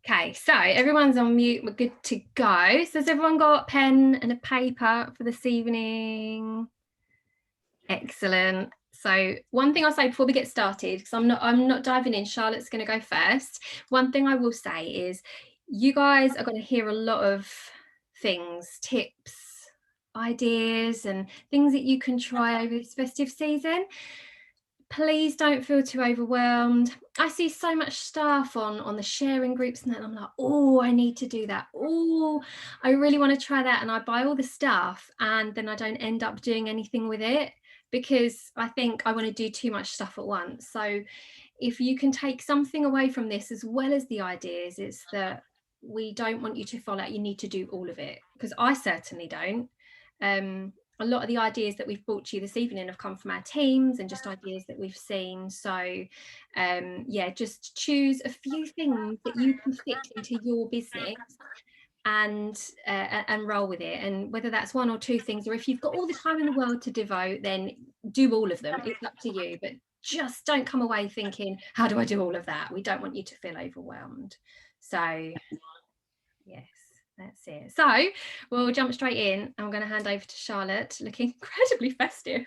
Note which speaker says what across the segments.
Speaker 1: Okay, so everyone's on mute. We're good to go. So has everyone got a pen and a paper for this evening? Excellent. So one thing I'll say before we get started, because I'm not diving in, Charlotte's going to go first. One thing I will say is you guys are going to hear a lot of things, tips, ideas, and things that you can try over this festive season. Please don't feel too overwhelmed. I see so much stuff on the sharing groups and I'm like, oh, I need to do that. Oh, I really want to try that. And I buy all the stuff and then I don't end up doing anything with it because I think I want to do too much stuff at once. So if you can take something away from this as well as the ideas, it's that we don't want you to follow out. You need to do all of it because I certainly don't. A lot of the ideas that we've brought to you this evening have come from our teams and just ideas that we've seen. So yeah, just choose a few things that you can fit into your business and roll with it. And whether that's one or two things, or if you've got all the time in the world to devote, then do all of them. It's up to you, but just don't come away thinking, how do I do all of that? We don't want you to feel overwhelmed. So yes. That's it. So we'll jump straight in. I'm going to hand over to Charlotte, looking incredibly festive.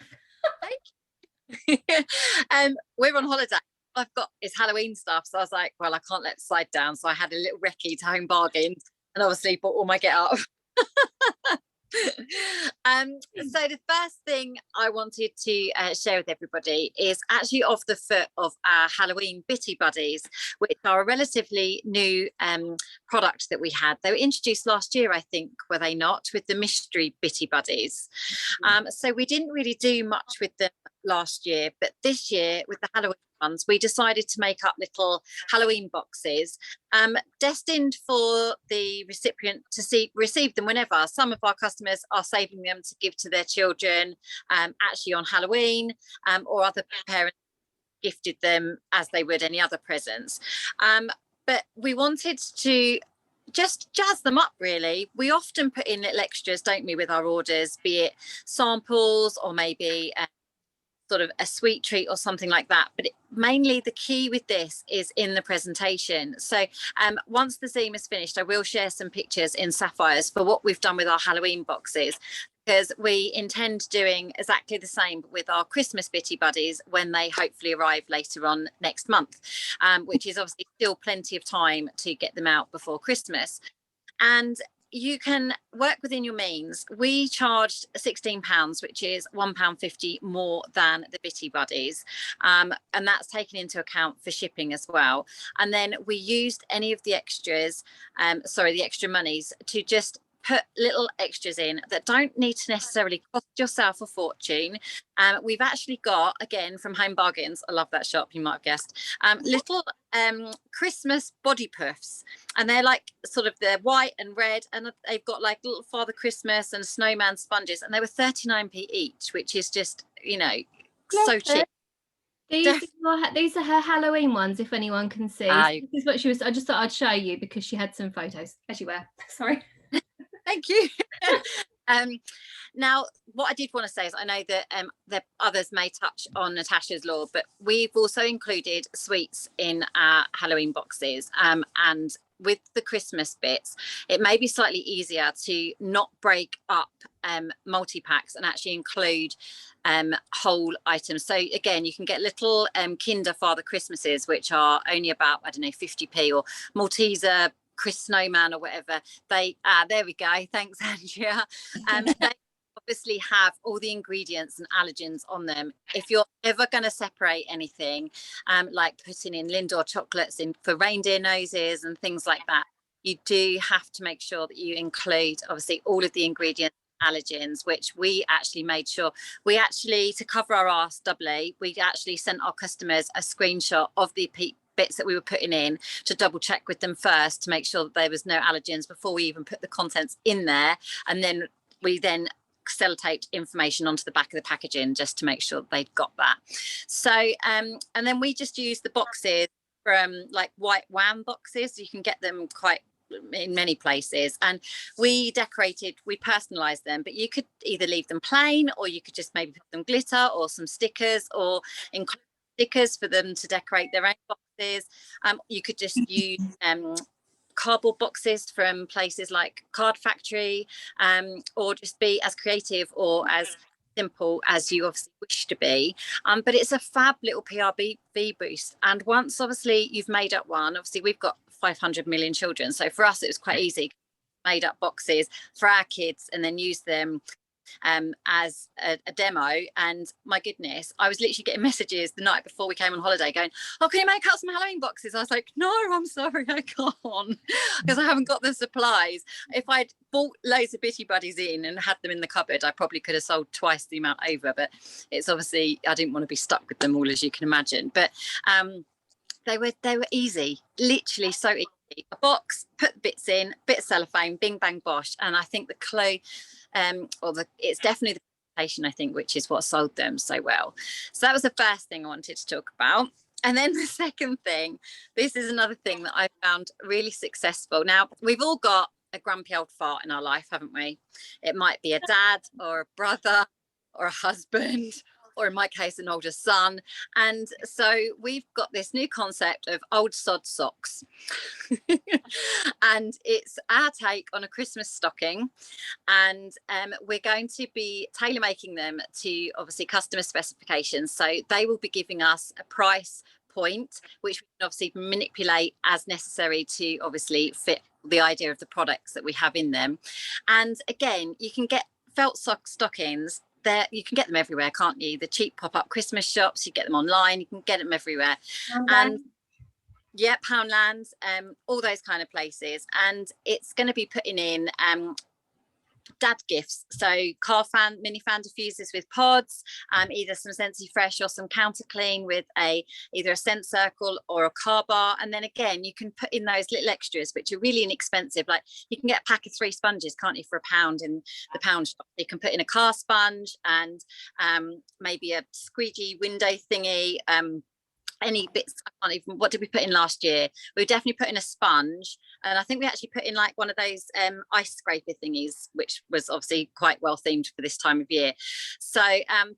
Speaker 2: We're on holiday. I've got it's Halloween stuff, so I was like, well, I can't let it slide down. So I had a little recce to home bargain, and obviously bought all my get up. So the first thing I wanted to share with everybody is actually off the foot of our Halloween Bitty Buddies, which are a relatively new product that we had. They were introduced last year, I think, were they not, with the mystery Bitty Buddies. So we didn't really do much with them last year, but this year with the Halloween ones, we decided to make up little Halloween boxes destined for the recipient to receive them whenever. Some of our customers are saving them to give to their children actually on Halloween, or other parents gifted them as they would any other presents. But we wanted to just jazz them up, really. We often put in little extras, don't we, with our orders, be it samples or maybe sort of a sweet treat or something like that. But mainly the key with this is in the presentation. So once the Zoom is finished, I will share some pictures in Sapphires for what we've done with our Halloween boxes, because we intend doing exactly the same with our Christmas Bitty Buddies when they hopefully arrive later on next month, which is obviously still plenty of time to get them out before Christmas. And you can work within your means. We charged £16, which is £1.50 more than the Bitty Buddies. And that's taken into account for shipping as well. And then we used any of the extras, the extra monies to just put little extras in that don't need to necessarily cost yourself a fortune. We've actually got, again, from Home Bargains, I love that shop, you might have guessed, little Christmas body puffs, and they're like they're white and red, and they've got like little Father Christmas and snowman sponges, and they were 39p each, which is just, so cheap.
Speaker 1: These are her Halloween ones, if anyone can see. This is what she was. I just thought I'd show you because she had some photos. As you were. Sorry.
Speaker 2: Thank you. Now, what I did want to say is I know that the others may touch on Natasha's law, but we've also included sweets in our Halloween boxes. And with the Christmas bits, it may be slightly easier to not break up multi-packs and actually include whole items. So again, you can get little Kinder Father Christmases, which are only about, I don't know, 50p, or Malteser Chris Snowman or whatever. There we go, thanks Andrea. They obviously have all the ingredients and allergens on them. If you're ever going to separate anything, like putting in Lindor chocolates in for reindeer noses and things like that, you do have to make sure that you include obviously all of the ingredients, allergens, which we actually made sure to cover our arse doubly, we actually sent our customers a screenshot of the bits that we were putting in to double check with them first to make sure that there was no allergens before we even put the contents in there. And then we sellotaped information onto the back of the packaging just to make sure that they'd got that. So and then we just used the boxes from like white wham boxes. You can get them quite in many places, and we personalized them, but you could either leave them plain or you could just maybe put them glitter or some stickers or include stickers for them to decorate their own boxes. You could just use cardboard boxes from places like Card Factory, or just be as creative or as simple as you obviously wish to be. But it's a fab little PRV boost. And once obviously you've made up one, obviously we've got 500 million children, so for us it was quite easy, made up boxes for our kids and then use them as a demo. And my goodness, I was literally getting messages the night before we came on holiday going, oh, can you make up some Halloween boxes? I was like, no, I'm sorry, I can't, because I haven't got the supplies. If I'd bought loads of Bitty Buddies in and had them in the cupboard, I probably could have sold twice the amount over, but it's obviously, I didn't want to be stuck with them all, as you can imagine. But they were easy, literally so easy. A box, put the bits in, bit of cellophane, bing bang bosh. And I think the clue, it's definitely the presentation, I think, which is what sold them so well. So that was the first thing I wanted to talk about. And then the second thing, this is another thing that I found really successful. Now, we've all got a grumpy old fart in our life, haven't we? It might be a dad or a brother or a husband, or in my case, an older son. And so we've got this new concept of old sod socks. And it's our take on a Christmas stocking. And we're going to be tailor making them to obviously customer specifications. So they will be giving us a price point, which we can obviously manipulate as necessary to obviously fit the idea of the products that we have in them. And again, you can get felt sock stockings there, you can get them everywhere, can't you? The cheap pop-up Christmas shops, you get them online, you can get them everywhere. And yeah, Poundland, all those kind of places. And it's going to be putting in dad gifts, so car fan, mini fan diffusers with pods, either some Scentsy Fresh or some Counter Clean with either a scent circle or a car bar. And then again, you can put in those little extras which are really inexpensive, like you can get a pack of 3 sponges, can't you, for £1 in the pound shop. You can put in a car sponge and maybe a squeegee window thingy, any bits. I can't even, what did we put in last year? We definitely put in a sponge, and I think we actually put in like one of those ice scraper thingies, which was obviously quite well themed for this time of year. So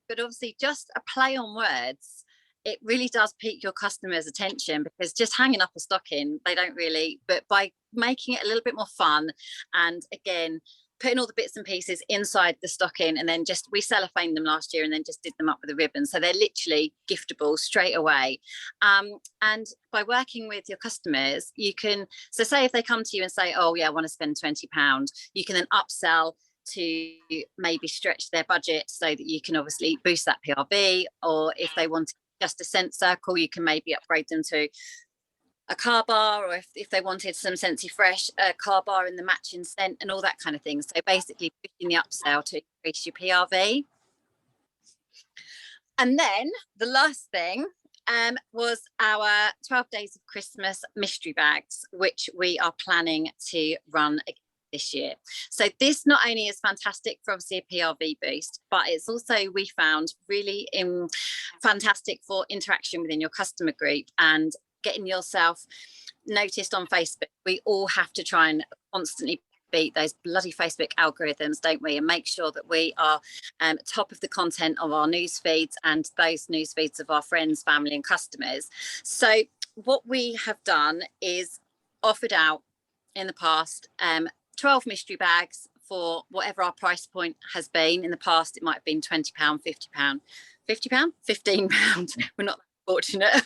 Speaker 2: but obviously just a play on words, it really does pique your customers' attention, because just hanging up a stocking, they don't really, but by making it a little bit more fun, and again putting all the bits and pieces inside the stocking, and then just, we cellophaned them last year and then just did them up with a ribbon, so they're literally giftable straight away. And by working with your customers, you can, so say if they come to you and say, oh yeah, I want to spend £20, you can then upsell to maybe stretch their budget so that you can obviously boost that PRV, or if they want just a scent circle, you can maybe upgrade them to a car bar, or if they wanted some Scentsy Fresh, a car bar in the matching scent and all that kind of thing. So basically pushing the upsell to increase your PRV. And then the last thing was our 12 Days of Christmas mystery bags, which we are planning to run again this year. So this not only is fantastic for obviously a PRV boost, but it's also, we found, really fantastic for interaction within your customer group and getting yourself noticed on Facebook. We all have to try and constantly beat those bloody Facebook algorithms, don't we, and make sure that we are top of the content of our news feeds and those news feeds of our friends, family and customers. So what we have done is offered out in the past 12 mystery bags for whatever our price point has been. In the past it might have been £20, £50, £50, £15. We're not that fortunate.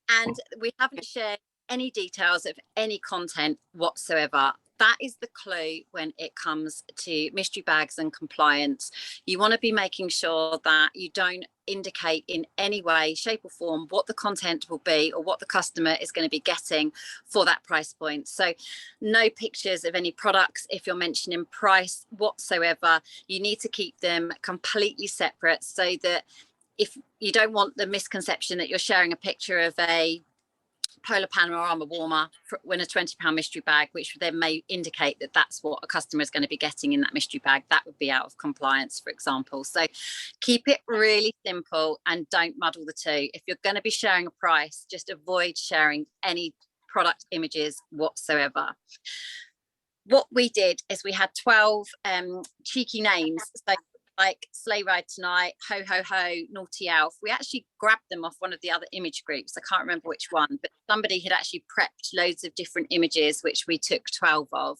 Speaker 2: And we haven't shared any details of any content whatsoever. That is the clue when it comes to mystery bags and compliance. You want to be making sure that you don't indicate in any way, shape or form what the content will be or what the customer is going to be getting for that price point. So no pictures of any products if you're mentioning price whatsoever. You need to keep them completely separate, so that if you don't want the misconception that you're sharing a picture of a Polar Panorama warmer when a £20 mystery bag, which then may indicate that that's what a customer is going to be getting in that mystery bag, that would be out of compliance, for example. So keep it really simple and don't muddle the two. If you're going to be sharing a price, just avoid sharing any product images whatsoever. What we did is we had 12 cheeky names. So like Sleigh Ride Tonight, Ho Ho Ho, Naughty Elf. We actually grabbed them off one of the other image groups. I can't remember which one, but somebody had actually prepped loads of different images, which we took 12 of.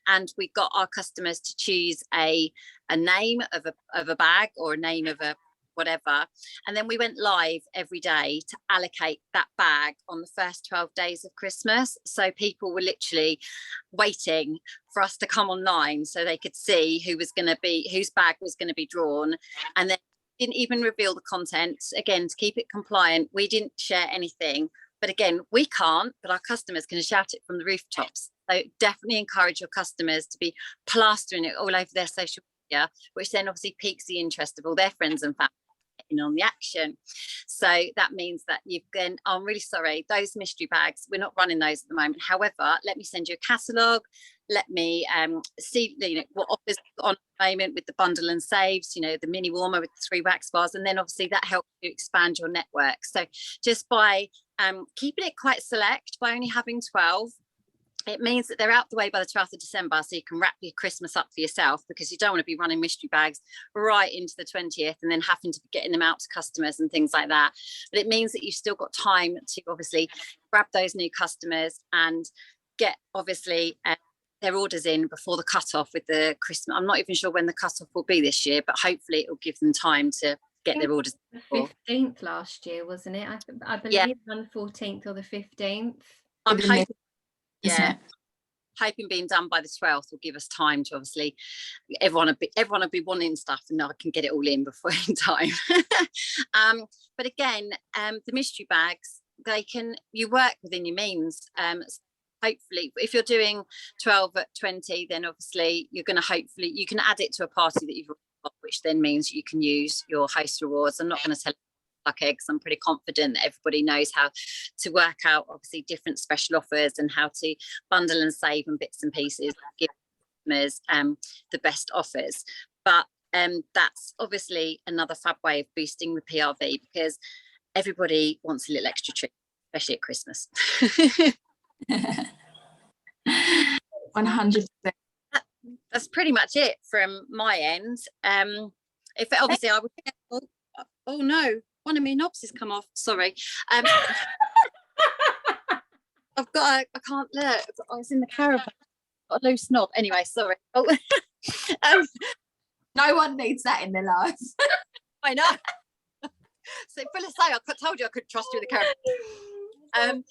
Speaker 2: And we got our customers to choose a name of a bag or a name of a whatever. And then we went live every day to allocate that bag on the first 12 days of Christmas. So people were literally waiting for us to come online so they could see whose bag was going to be drawn. And then didn't even reveal the content. Again, to keep it compliant, we didn't share anything. But again, we can't, but our customers can shout it from the rooftops. So definitely encourage your customers to be plastering it all over their social media, which then obviously piques the interest of all their friends and family on the action. So that means that I'm really sorry, those mystery bags, we're not running those at the moment. However, let me send you a catalogue. Let me see what offers on at the moment with the bundle and saves, the mini warmer with the 3 wax bars, and then obviously that helps you expand your network. So just by keeping it quite select, by only having 12, it means that they're out the way by the 12th of December, so you can wrap your Christmas up for yourself, because you don't want to be running mystery bags right into the 20th and then having to be getting them out to customers and things like that. But it means that you've still got time to obviously grab those new customers and get obviously their orders in before the cutoff with the Christmas. I'm not even sure when the cutoff will be this year, but hopefully it will give them time to get their orders.
Speaker 1: The 15th last year, wasn't it? I believe on the 14th or the 15th.
Speaker 2: I'm hoping, hoping being done by the 12th will give us time to obviously everyone will be wanting stuff, and I can get it all in before in time. But again, the mystery bags, you work within your means. Hopefully if you're doing 12 at 20, then obviously you can add it to a party that you've got, which then means you can use your host rewards. I'm not going to tell okay, because I'm pretty confident that everybody knows how to work out obviously different special offers and how to bundle and save and bits and pieces, give customers the best offers. But that's obviously another fab way of boosting the PRV, because everybody wants a little extra treat, especially at Christmas.
Speaker 3: 100%.
Speaker 2: That's pretty much it from my end. If obviously I would, oh no, one of my knobs has come off, sorry. I can't look, I was in the caravan, got a loose knob, anyway, sorry. No
Speaker 3: one needs that in their lives.
Speaker 2: I know. So full of say, I told you I couldn't trust you with the caravan.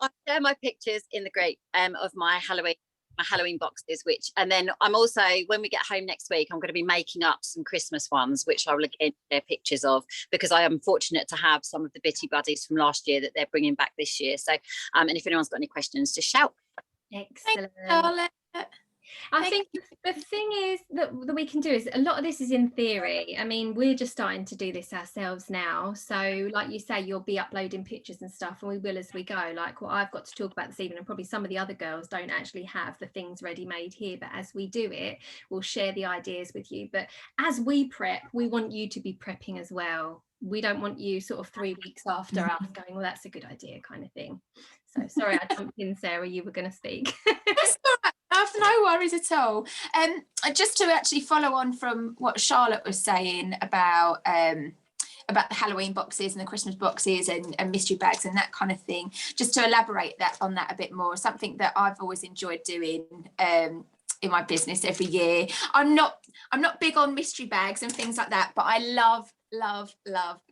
Speaker 2: I'll share my pictures in the group of my Halloween boxes, and then I'm also, when we get home next week, I'm going to be making up some Christmas ones, which I will again share pictures of, because I am fortunate to have some of the Bitty Buddies from last year that they're bringing back this year. So and if anyone's got any questions, just shout.
Speaker 1: Excellent. I think the thing is that we can do is, a lot of this is in theory. I mean, we're just starting to do this ourselves now. So like you say, you'll be uploading pictures and stuff, and we will as we go. Like what I've got to talk about this evening, and probably some of the other girls don't actually have the things ready made here, but as we do it, we'll share the ideas with you. But as we prep, we want you to be prepping as well. We don't want you sort of 3 weeks after us going, well, that's a good idea, kind of thing. So sorry, I jumped in, Sarah, you were going to speak.
Speaker 3: That's all right. No worries at all. Just to actually follow on from what Charlotte was saying about the Halloween boxes and the Christmas boxes and mystery bags and that kind of thing, just to elaborate on that a bit more, something that I've always enjoyed doing in my business every year. I'm not big on mystery bags and things like that, but I love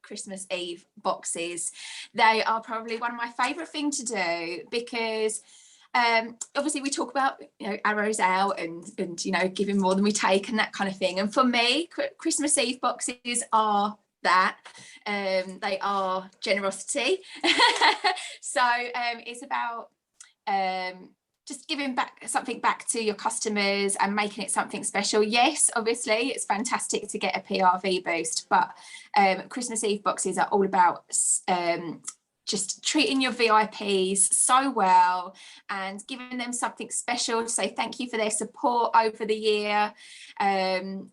Speaker 3: Christmas Eve boxes. They are probably one of my favorite things to do, because obviously we talk about arrows out and giving more than we take and that kind of thing, and for me Christmas Eve boxes are that. They are generosity. So it's about just giving something back to your customers and making it something special. Yes, obviously it's fantastic to get a PRV boost, but Christmas Eve boxes are all about just treating your VIPs so well and giving them something special to say thank you for their support over the year, and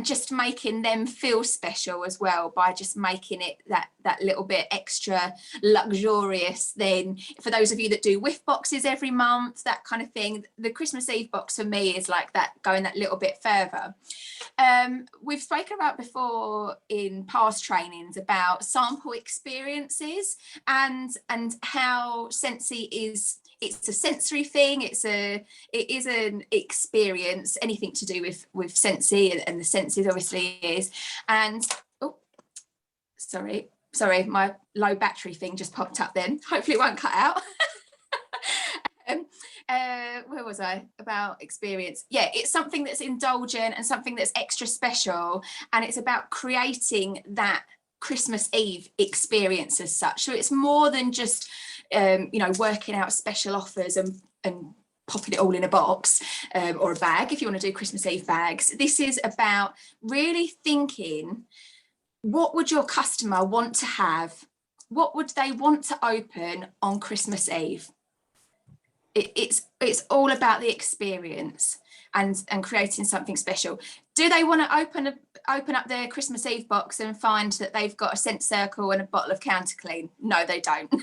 Speaker 3: just making them feel special as well by just making it that little bit extra luxurious. Then for those of you that do whiff boxes every month, that kind of thing, the Christmas Eve box for me is like that, going that little bit further. We've spoken about before in past trainings about sample experiences and how Scentsy is, it's a sensory thing, it is an experience, anything to do with Scentsy and the senses obviously is. And oh, sorry, my low battery thing just popped up then, hopefully it won't cut out. Where was I about experience? Yeah, it's something that's indulgent and something that's extra special, and it's about creating that Christmas Eve experience as such. So it's more than just working out special offers and popping it all in a box or a bag if you want to do Christmas Eve bags. This is about really thinking, what would your customer want to have? What would they want to open on Christmas Eve? It's all about the experience and creating something special. Do they want to open up their Christmas Eve box and find that they've got a scent circle and a bottle of Counterclean? No, they don't.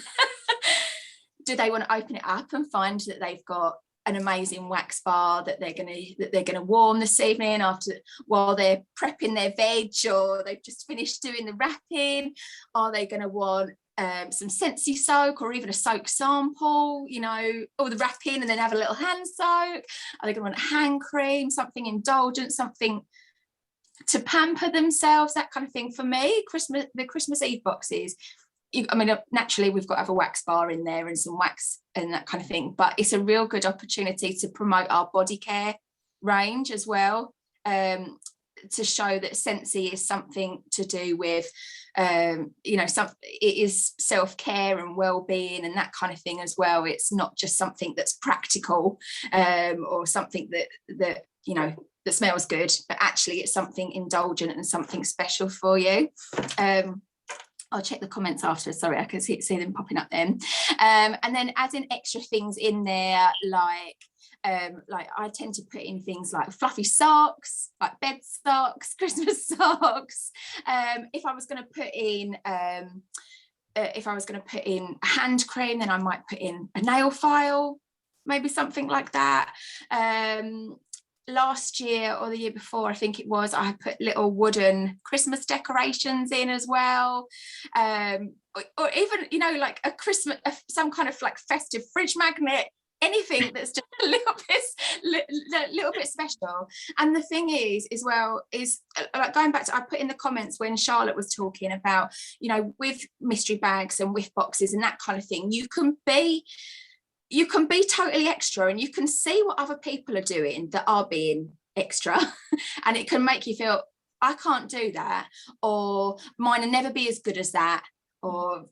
Speaker 3: Do they want to open it up and find that they've got an amazing wax bar that they're gonna warm this evening while they're prepping their veg, or they've just finished doing the wrapping? Are they going to want some Scentsy soak, or even a soak sample, or the wrapping and then have a little hand soak? Are they going to want hand cream, something indulgent, something to pamper themselves, that kind of thing? For me, the Christmas Eve boxes, naturally we've got to have a wax bar in there and some wax and that kind of thing, but it's a real good opportunity to promote our body care range as well, to show that Scentsy is something to do with it is self-care and well-being and that kind of thing as well. It's not just something that's practical or something that smells good, but actually it's something indulgent and something special for you. I'll check the comments after, sorry, I can see them popping up then. And then adding extra things in there, like I tend to put in things like fluffy socks, like bed socks, Christmas socks. If I was going to put in a hand cream, then I might put in a nail file, maybe something like that. Last year or the year before, I think it was, I put little wooden Christmas decorations in as well, or even like a Christmas, some kind of like festive fridge magnet, anything that's just a little bit special. And the thing is like, going back to, I put in the comments when Charlotte was talking about, with mystery bags and whiff boxes and that kind of thing, you can be totally extra, and you can see what other people are doing that are being extra and it can make you feel, I can't do that, or mine will never be as good as that, or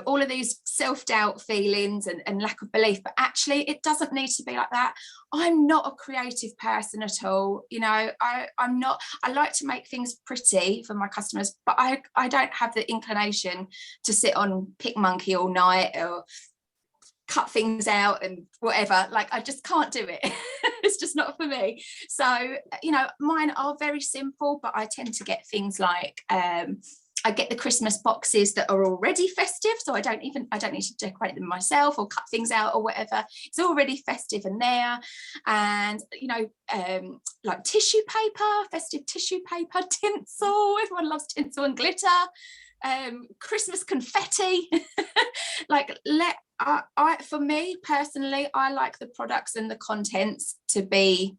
Speaker 3: all of these self-doubt feelings and lack of belief. But actually it doesn't need to be like that. I'm not a creative person at all. I'm not. I like to make things pretty for my customers, but I don't have the inclination to sit on PicMonkey all night or cut things out and whatever. Like, I just can't do it. It's just not for me. So mine are very simple, but I tend to get things like I get the Christmas boxes that are already festive, so I don't need to decorate them myself or cut things out or whatever. It's already festive in there. And like tissue paper, festive tissue paper, tinsel, everyone loves tinsel and glitter, Christmas confetti. For me personally, I like the products and the contents to be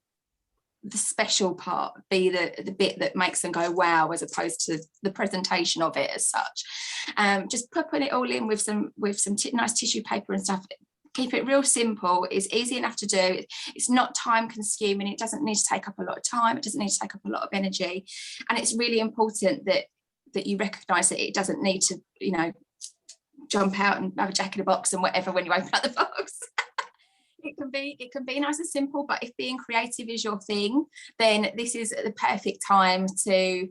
Speaker 3: the special part, be the bit that makes them go wow, as opposed to the presentation of it as such. Just putting it all in with some nice tissue paper and stuff. Keep it real simple. It's easy enough to do. It's not time consuming. It doesn't need to take up a lot of time. It doesn't need to take up a lot of energy. And it's really important that you recognise that it doesn't need to, jump out and have a jack in a box and whatever when you open up the box. It can be nice and simple, but if being creative is your thing, then this is the perfect time to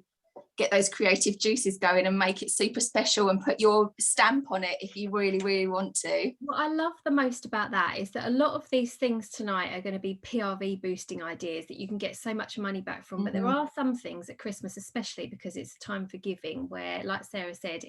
Speaker 3: get those creative juices going and make it super special and put your stamp on it if you really, really want to.
Speaker 1: What I love the most about that is that a lot of these things tonight are going to be PRV boosting ideas that you can get so much money back from. But there are some things at Christmas, especially because it's time for giving, where, like Sarah said,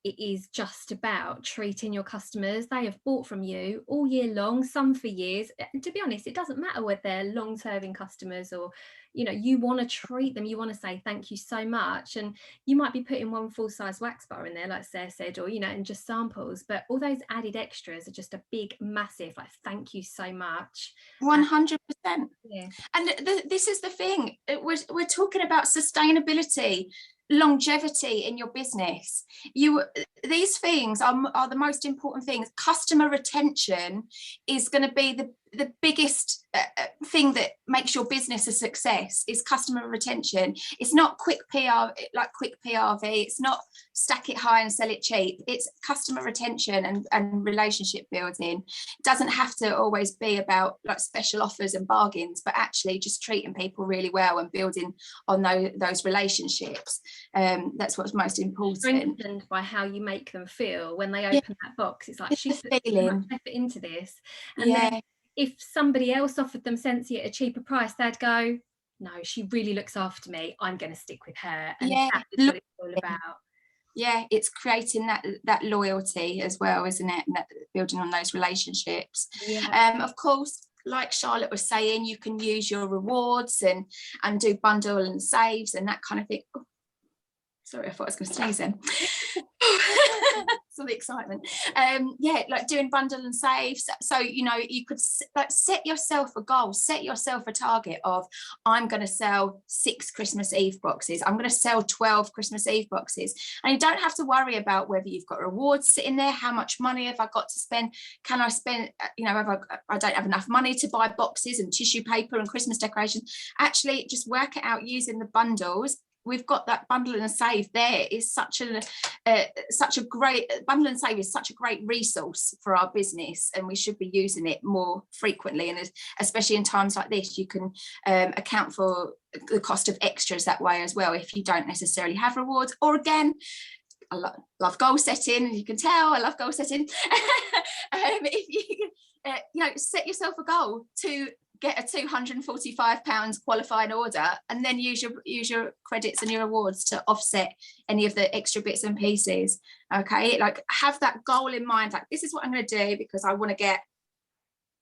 Speaker 1: it is just about treating your customers. They have bought from you all year long, some for years. And to be honest, it doesn't matter whether they're long-serving customers or, you know, you want to treat them, you want to say thank you so much. And you might be putting one full-size wax bar in there, like Sarah said, or, you know, and just samples, but all those added extras are just a big, massive, like, thank you so much.
Speaker 3: 100%.
Speaker 1: Yeah.
Speaker 3: And this is the thing, we're talking about sustainability, longevity in your business. These things are the most important things. Customer retention is going to be the biggest thing that makes your business a success, is customer retention. It's not quick PRV. It's not stack it high and sell it cheap. It's customer retention and relationship building. It doesn't have to always be about like special offers and bargains, but actually just treating people really well and building on those relationships. That's what's most important.
Speaker 1: Strengthened by how you make them feel when they open that box. It's like, she's put so much effort into this. And then if somebody else offered them Scentsy at a cheaper price, they'd go, no, she really looks after me, I'm going to stick with her. And that is what it's all about.
Speaker 3: Yeah, it's creating that loyalty as well, isn't it? And that, building on those relationships. Of course, like Charlotte was saying, you can use your rewards and do bundle and saves and that kind of thing. Oh, sorry, I thought I was going to sneeze then. Some excitement. Yeah, like doing bundle and saves. So, you know, you could like set yourself a goal, set yourself a target of, I'm going to sell 6 Christmas Eve boxes. I'm going to sell 12 Christmas Eve boxes. And you don't have to worry about whether you've got rewards sitting there. How much money have I got to spend? Can I spend, you know, I don't have enough money to buy boxes and tissue paper and Christmas decorations. Actually, just work it out using the bundles. We've got that bundle and save there is such a great bundle and save is such a great resource for our business, and we should be using it more frequently, and especially in times like this you can account for the cost of extras that way as well if you don't necessarily have rewards. Or again, I love goal setting, and you can tell I love goal setting. If you you know, set yourself a goal to get a £245 qualifying order, and then use your credits and your rewards to offset any of the extra bits and pieces. Okay, like have that goal in mind, like this is what I'm going to do because I want to get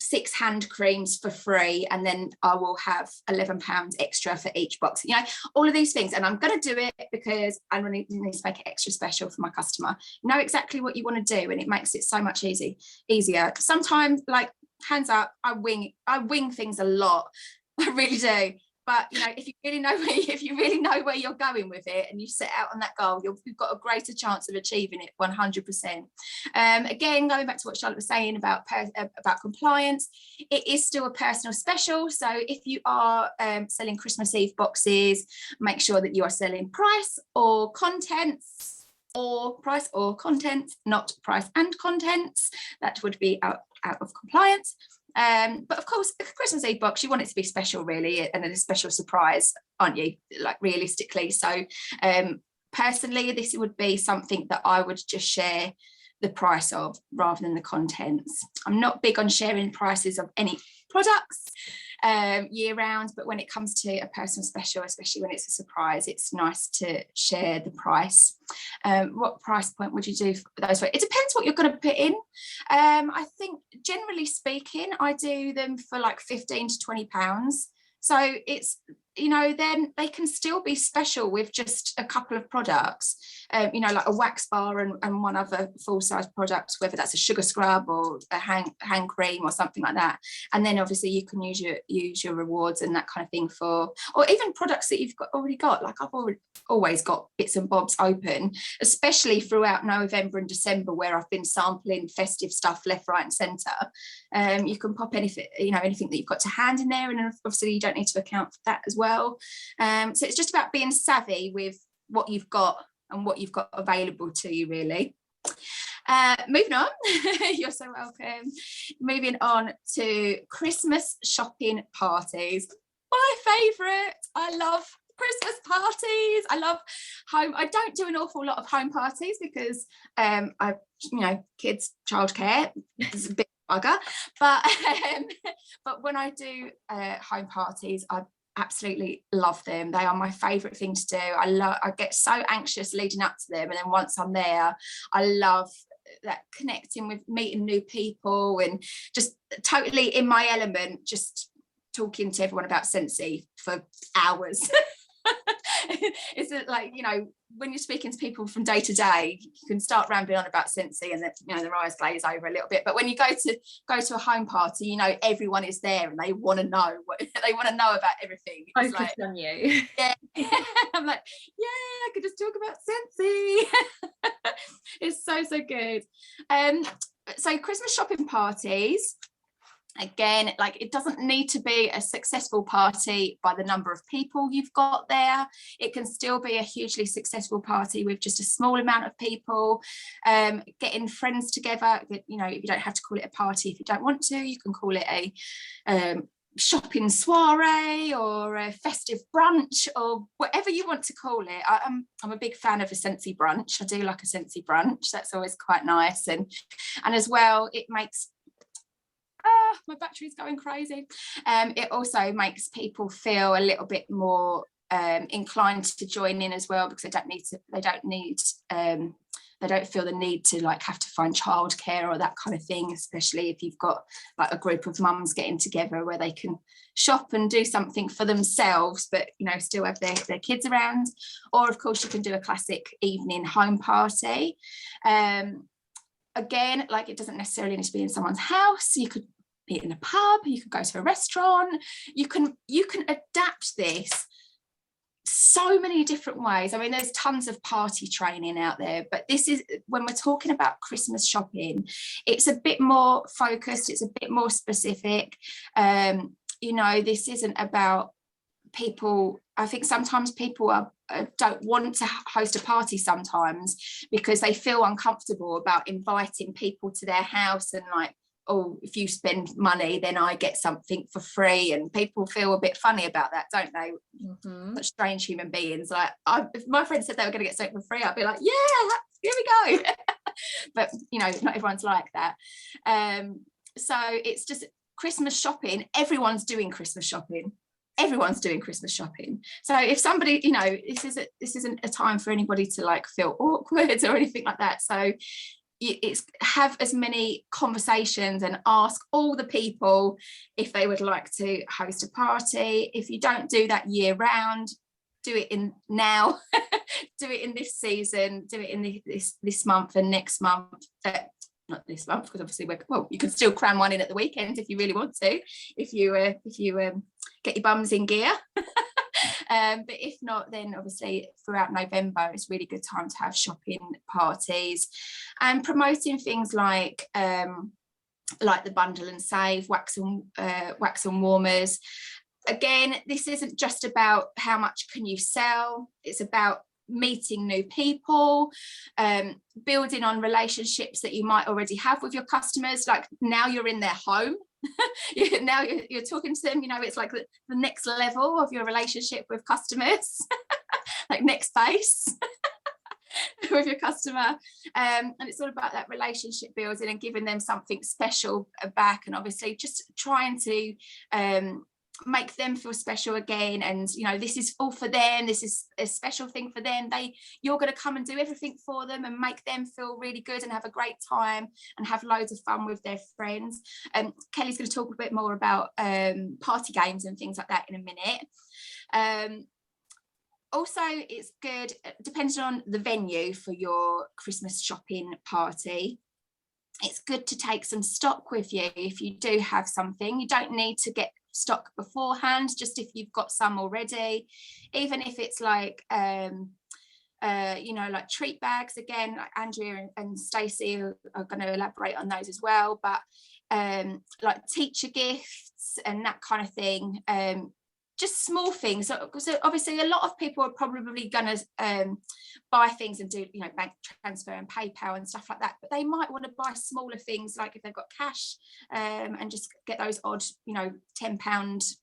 Speaker 3: 6 hand creams for free, and then I will have £11 extra for each box, you know, all of these things, and I'm going to do it because I need to make it extra special for my customer. You know exactly what you want to do, and it makes it so much easier. Sometimes, like, hands up, I wing things a lot. I really do. But you know, if you really know where you're going with it, and you set out on that goal, you've got a greater chance of achieving it 100%. Again, going back to what Charlotte was saying about compliance, it is still a personal special. So if you are selling Christmas Eve boxes, make sure that you are selling price or contents, or price or contents, not price and contents. That would be out of compliance. But of course, a Christmas Eve box, you want it to be special, really, and a special surprise, aren't you? Like, realistically. So personally, this would be something that I would just share the price of rather than the contents. I'm not big on sharing prices of any products year round, but when it comes to a personal special, especially when it's a surprise, it's nice to share the price. What price point would you do for those? It depends what you're going to put in. I think generally speaking, I do them for like £15 to £20. So it's, you know, then they can still be special with just a couple of products, you know, like a wax bar and one other full-size product, whether that's a sugar scrub or a hand cream or something like that. And then obviously you can use your rewards and that kind of thing for, or even products that you've already got. Like, I've always got bits and bobs open, especially throughout November and December, where I've been sampling festive stuff left, right and centre. You can pop anything, you know, anything that you've got to hand in there, and obviously you don't need to account for that as well. So it's just about being savvy with what you've got and what you've got available to you, really. Moving on, you're so welcome. Moving on to Christmas shopping parties. My favourite. I love Christmas parties. I love home. I don't do an awful lot of home parties because kids, childcare is a big bugger. But when I do home parties, I absolutely love them. They are my favorite thing to do. I get so anxious leading up to them, and then once I'm there, I love that connecting with meeting new people and just totally in my element, just talking to everyone about Scentsy for hours. It's like, when you're speaking to people from day to day, you can start rambling on about Scentsy and their eyes glaze over a little bit. But when you go to a home party, everyone is there and they want to know about everything. It's
Speaker 1: focus on you.
Speaker 3: Yeah. I'm like, yeah, I could just talk about Scentsy. It's so good. So Christmas shopping parties, again, like, it doesn't need to be a successful party by the number of people you've got there. It can still be a hugely successful party with just a small amount of people, getting friends together. You don't have to call it a party if you don't want to. You can call it a shopping soiree or a festive brunch or whatever you want to call it. I'm a big fan of a Scentsy brunch. I do like a Scentsy brunch. That's always quite nice, and as well, it makes my battery's going crazy. It also makes people feel a little bit more inclined to join in as well, because they don't feel the need to have to find childcare or that kind of thing, especially if you've got like a group of mums getting together where they can shop and do something for themselves, but still have their kids around. Or of course you can do a classic evening home party. Again, like, it doesn't necessarily need to be in someone's house. You could be in a pub, you could go to a restaurant. You can adapt this so many different ways. I mean, there's tons of party training out there, but this is, when we're talking about Christmas shopping, it's a bit more focused, it's a bit more specific. This isn't about people. I think sometimes people don't want to host a party sometimes because they feel uncomfortable about inviting people to their house, and like, oh, if you spend money then I get something for free, and people feel a bit funny about that, don't they?
Speaker 1: Mm-hmm.
Speaker 3: Such strange human beings. Like, if my friends said they were going to get something for free, I'd be like, yeah, here we go. But not everyone's like that. So it's just Christmas shopping. Everyone's doing Christmas shopping. So if somebody, this isn't a time for anybody to feel awkward or anything like that. So it's have as many conversations and ask all the people if they would like to host a party. If you don't do that year round, do it in now. Do it in this season, do it in this month and next month. Not this month, because obviously you can still cram one in at the weekend if you really want to, if you get your bums in gear. But if not, then obviously throughout November it's a really good time to have shopping parties and promoting things like the bundle and save, wax and warmers. Again, this isn't just about how much can you sell, it's about meeting new people, building on relationships that you might already have with your customers. Like, now you're in their home. Now you're talking to them, it's like the next level of your relationship with customers. Like next base with your customer, and it's all about that relationship building and giving them something special back, and obviously just trying to make them feel special again. And this is all for them, this is a special thing for them. You're going to come and do everything for them and make them feel really good and have a great time and have loads of fun with their friends. Kelly's going to talk a bit more about party games and things like that in a minute. Also, it's good, depending on the venue for your Christmas shopping party, it's good to take some stock with you. If you do have something, you don't need to get stock beforehand, just if you've got some already, even if it's like like treat bags. Again, like Andrea and Stacey are going to elaborate on those as well, but like teacher gifts and that kind of thing, just small things. So obviously a lot of people are probably going to buy things and do bank transfer and PayPal and stuff like that, but they might want to buy smaller things, like if they've got cash, and just get those odd £10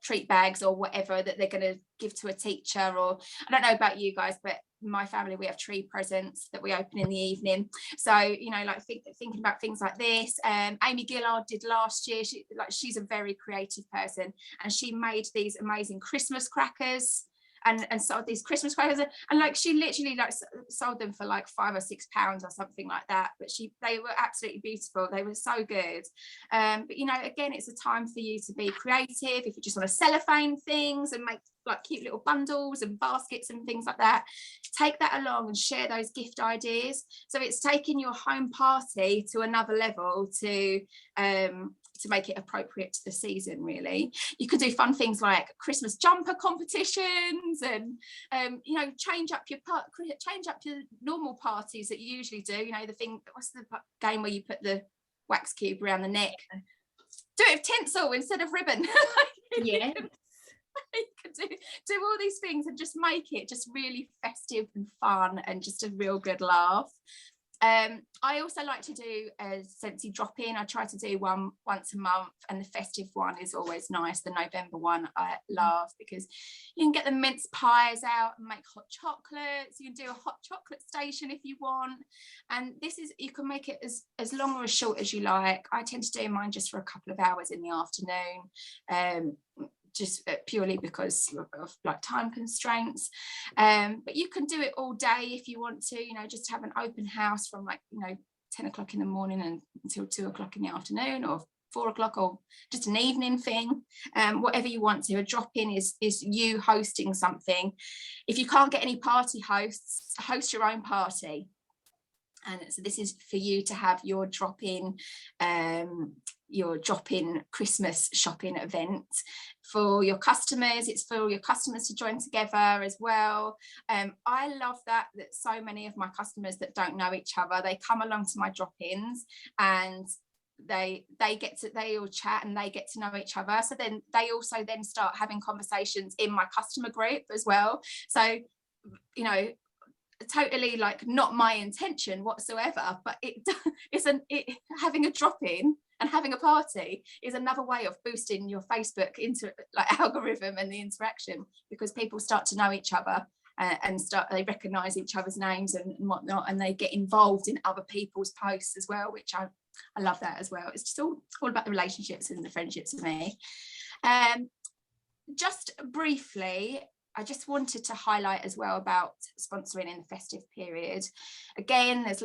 Speaker 3: treat bags or whatever that they're going to give to a teacher. Or I don't know about you guys, but my family, we have tree presents that we open in the evening. So, you know, like thinking about things like this. Amy Gillard did last year. She's a very creative person, and she made these amazing Christmas crackers and sold these Christmas crackers, and like she literally like sold them for like £5 or £6 or something like that. But they were absolutely beautiful. They were so good. But you know, again, it's a time for you to be creative. If you just want to cellophane things and make like cute little bundles and baskets and things like that, take that along and share those gift ideas. So it's taking your home party to another level to make it appropriate to the season. Really, you could do fun things like Christmas jumper competitions, and you know, change up your normal parties that you usually do. You know, what's the game where you put the wax cube around the neck? Do it with tinsel instead of ribbon.
Speaker 1: Yeah.
Speaker 3: You could do all these things and just make it just really festive and fun and just a real good laugh. I also like to do a Scentsy drop-in. I try to do one once a month, and the festive one is always nice. The November one I love, because you can get the mince pies out and make hot chocolates. You can do a hot chocolate station if you want, and you can make it as long or as short as you like. I tend to do mine just for a couple of hours in the afternoon, just purely because of like time constraints, but you can do it all day if you want to, you know, just have an open house from like, you know, 10 o'clock in the morning and until 2 o'clock in the afternoon, or 4 o'clock, or just an evening thing, whatever you want to. A drop-in is you hosting something. If you can't get any party hosts, host your own party. And so this is for you to have your drop-in Christmas shopping event for your customers. It's for your customers to join together as well. I love that so many of my customers that don't know each other, they come along to my drop-ins, and they all chat and they get to know each other. So then they also then start having conversations in my customer group as well. So, you know, totally like not my intention whatsoever, but having a drop-in and having a party is another way of boosting your Facebook algorithm and the interaction, because people start to know each other, and they recognize each other's names and whatnot, and they get involved in other people's posts as well, which I love that as well. It's just all about the relationships and the friendships for me. Just briefly, I just wanted to highlight as well about sponsoring in the festive period. Again, there's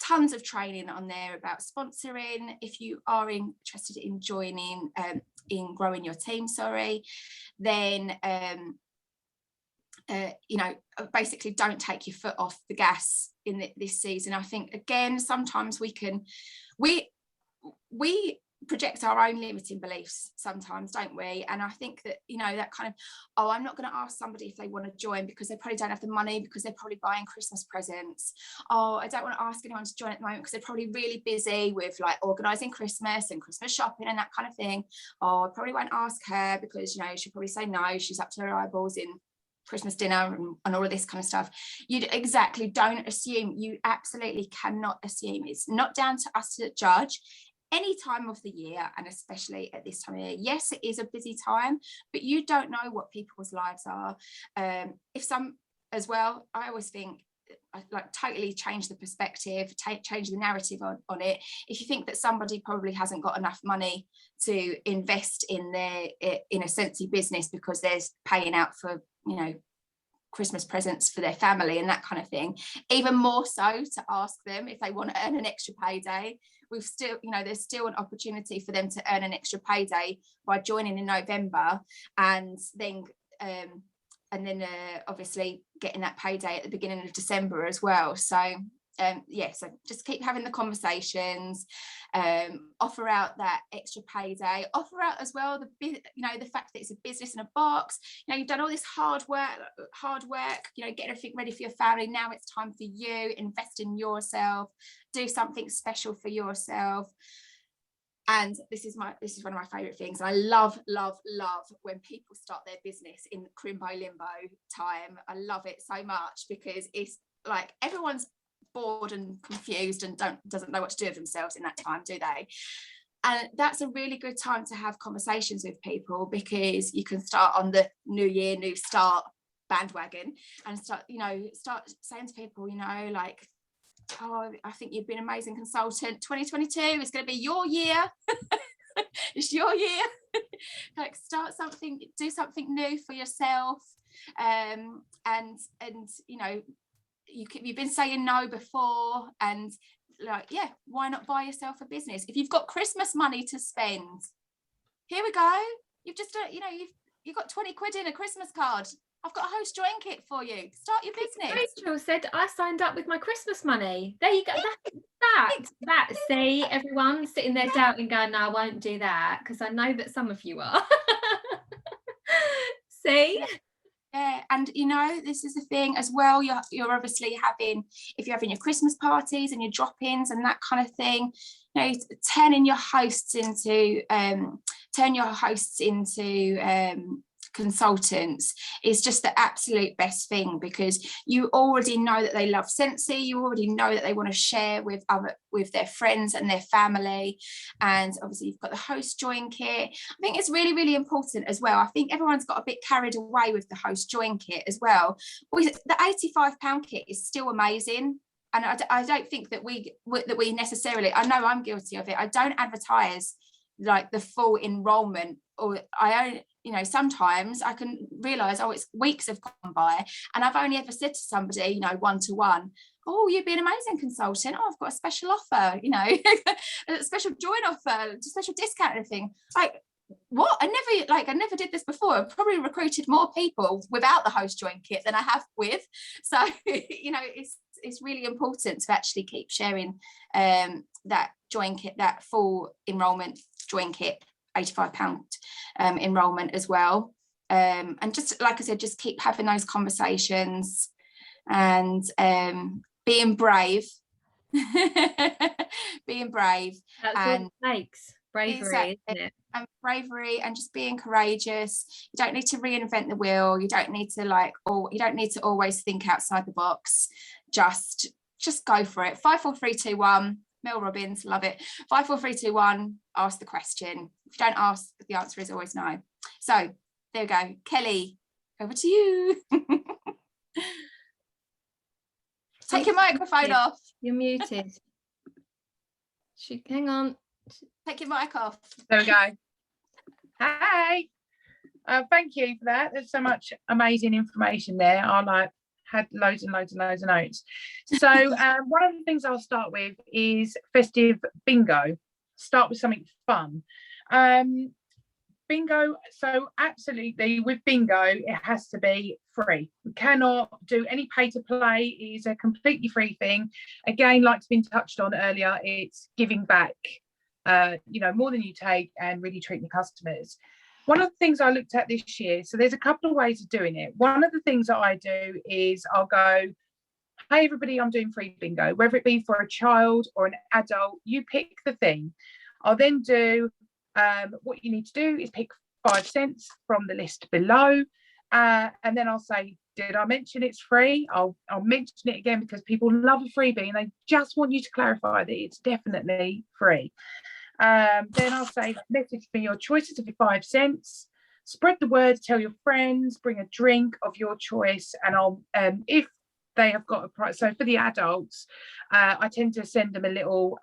Speaker 3: tons of training on there about sponsoring. If you are interested in joining, in growing your team, then you know, basically don't take your foot off the gas in this season. I think, again, sometimes we project our own limiting beliefs sometimes, don't we? And I think that, you know, that kind of, I'm not going to ask somebody if they want to join because they probably don't have the money, because they're probably buying Christmas presents. I don't want to ask anyone to join at the moment because they're probably really busy with like organising Christmas and Christmas shopping and that kind of thing. I probably won't ask her because, you know, she'll probably say no, she's up to her eyeballs in Christmas dinner and all of this kind of stuff. Don't assume. You absolutely cannot assume. It's not down to us to judge any time of the year, and especially at this time of year. Yes, it is a busy time, but you don't know what people's lives are. If some as well, I always think, like, totally change the perspective, change the narrative on it. If you think that somebody probably hasn't got enough money to invest in a Scentsy business because they're paying out for, you know, Christmas presents for their family and that kind of thing, even more so to ask them if they want to earn an extra payday. We've still, you know, there's still an opportunity for them to earn an extra payday by joining in November, and then obviously getting that payday at the beginning of December as well. So so just keep having the conversations, offer out that extra payday, offer out as well the fact that it's a business in a box. You know, you've done all this hard work, you know, get everything ready for your family. Now it's time for you. Invest in yourself, do something special for yourself. And this is one of my favorite things. I love when people start their business in crimbo limbo time. I love it so much, because it's like everyone's bored and confused and doesn't know what to do with themselves in that time, do they? And that's a really good time to have conversations with people, because you can start on the new year, new start bandwagon, and start saying to people, like, oh, I think you've been an amazing consultant. 2022 is going to be your year. It's your year. Like, start something, do something new for yourself. And you've been saying no before, and like, yeah, why not buy yourself a business? If you've got Christmas money to spend, here we go. You've just you've got 20 quid in a Christmas card. I've got a host join kit for you. Start your business.
Speaker 1: Rachel said I signed up with my Christmas money. There you go. That see, everyone sitting there doubting, going, no, I won't do that, because I know that some of you are. See?
Speaker 3: Yeah, and this is the thing as well. You're obviously having, if you're having your Christmas parties and your drop-ins and that kind of thing, turn your hosts into consultants is just the absolute best thing, because you already know that they love Sensi, you already know that they want to share with their friends and their family, and obviously you've got the host join kit. I think it's really, really important as well. I think everyone's got a bit carried away with the host join kit as well. The £85 kit is still amazing, and I don't think that we necessarily, I know I'm guilty of it, I don't advertise like the full enrollment, or I own, sometimes I can realise, oh, it's weeks have gone by and I've only ever said to somebody, one-to-one, oh, you'd be an amazing consultant, oh, I've got a special offer, a special join offer, special discount and everything. Like, what? I never did this before. I've probably recruited more people without the host join kit than I have with. So, it's really important to actually keep sharing that join kit, that full enrollment join kit, £85 enrollment as well. And just like I said, just keep having those conversations and being brave. Being brave.
Speaker 1: That's
Speaker 3: and
Speaker 1: what it takes. Bravery,
Speaker 3: exactly,
Speaker 1: isn't it?
Speaker 3: and bravery, and just being courageous. You don't need to reinvent the wheel. You don't need to always think outside the box. Just go for it. 5, 4, 3, 2, 1. Mel Robbins, love it. 5, 4, 3, 2, 1. Ask the question. If you don't ask, the answer is always no. So there we go. Kelly, over to you. Take your microphone off.
Speaker 1: You're muted. Hang on.
Speaker 3: Take your mic off.
Speaker 4: There we go. Hey, thank you for that. There's so much amazing information there. I had loads and loads and loads of notes. So one of the things I'll start with is festive bingo. Start with something fun. Bingo, so absolutely with bingo, it has to be free. We cannot do any pay to play. It is a completely free thing. Again, like it's been touched on earlier, it's giving back, more than you take, and really treating the customers. One of the things I looked at this year, so there's a couple of ways of doing it. One of the things that I do is I'll go, hey, everybody, I'm doing free bingo, whether it be for a child or an adult, you pick the thing. I'll then do, what you need to do is pick 5 cents from the list below. And then I'll say, did I mention it's free? I'll mention it again, because people love a freebie and they just want you to clarify that it's definitely free. Then I'll say, message me your choices of your 5 cents, spread the word, tell your friends, bring a drink of your choice, and I'll if they have got a price. So for the adults, I tend to send them a little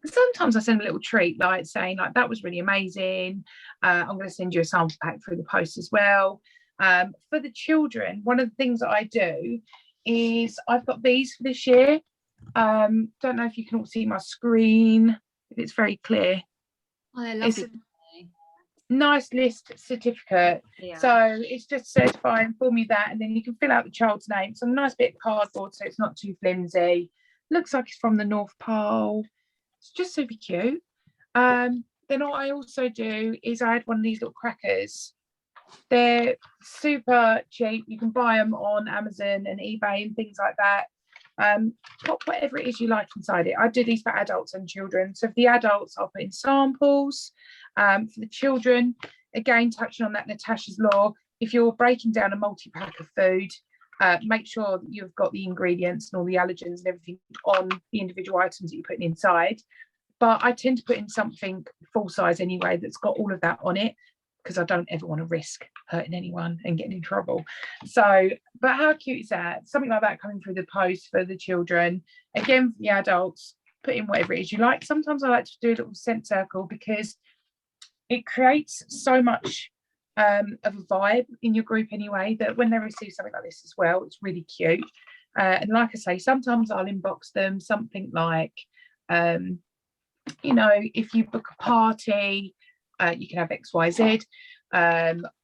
Speaker 4: sometimes I send them a little treat, like saying like, that was really amazing, I'm going to send you a sample pack through the post as well. For the children, one of the things that I do is I've got these for this year. Don't know if you can all see my screen, if it's very clear.
Speaker 1: Oh, I love it.
Speaker 4: Nice list certificate.
Speaker 1: Yeah.
Speaker 4: So it's just certify and form you that, and then you can fill out the child's name. It's a nice bit of cardboard, so it's not too flimsy. Looks like it's from the North Pole. It's just super cute. Then what I also do is I had one of these little crackers. They're super cheap. You can buy them on Amazon and eBay and things like that. Put whatever it is you like inside it. I do these for adults and children. So for the adults, I'll put in samples. For the children, again, touching on that Natasha's law, if you're breaking down a multi-pack of food, make sure that you've got the ingredients and all the allergens and everything on the individual items that you're putting inside. but I tend to put in something full size anyway that's got all of that on it, because I don't ever want to risk hurting anyone and getting in trouble. So, but how cute is that? Something like that coming through the post for the children. Again, for the adults, put in whatever it is you like. Sometimes I like to do a little scent circle because it creates so much of a vibe in your group anyway, that when they receive something like this as well, it's really cute. And like I say, sometimes I'll inbox them something like, you know, if you book a party, you can have XYZ.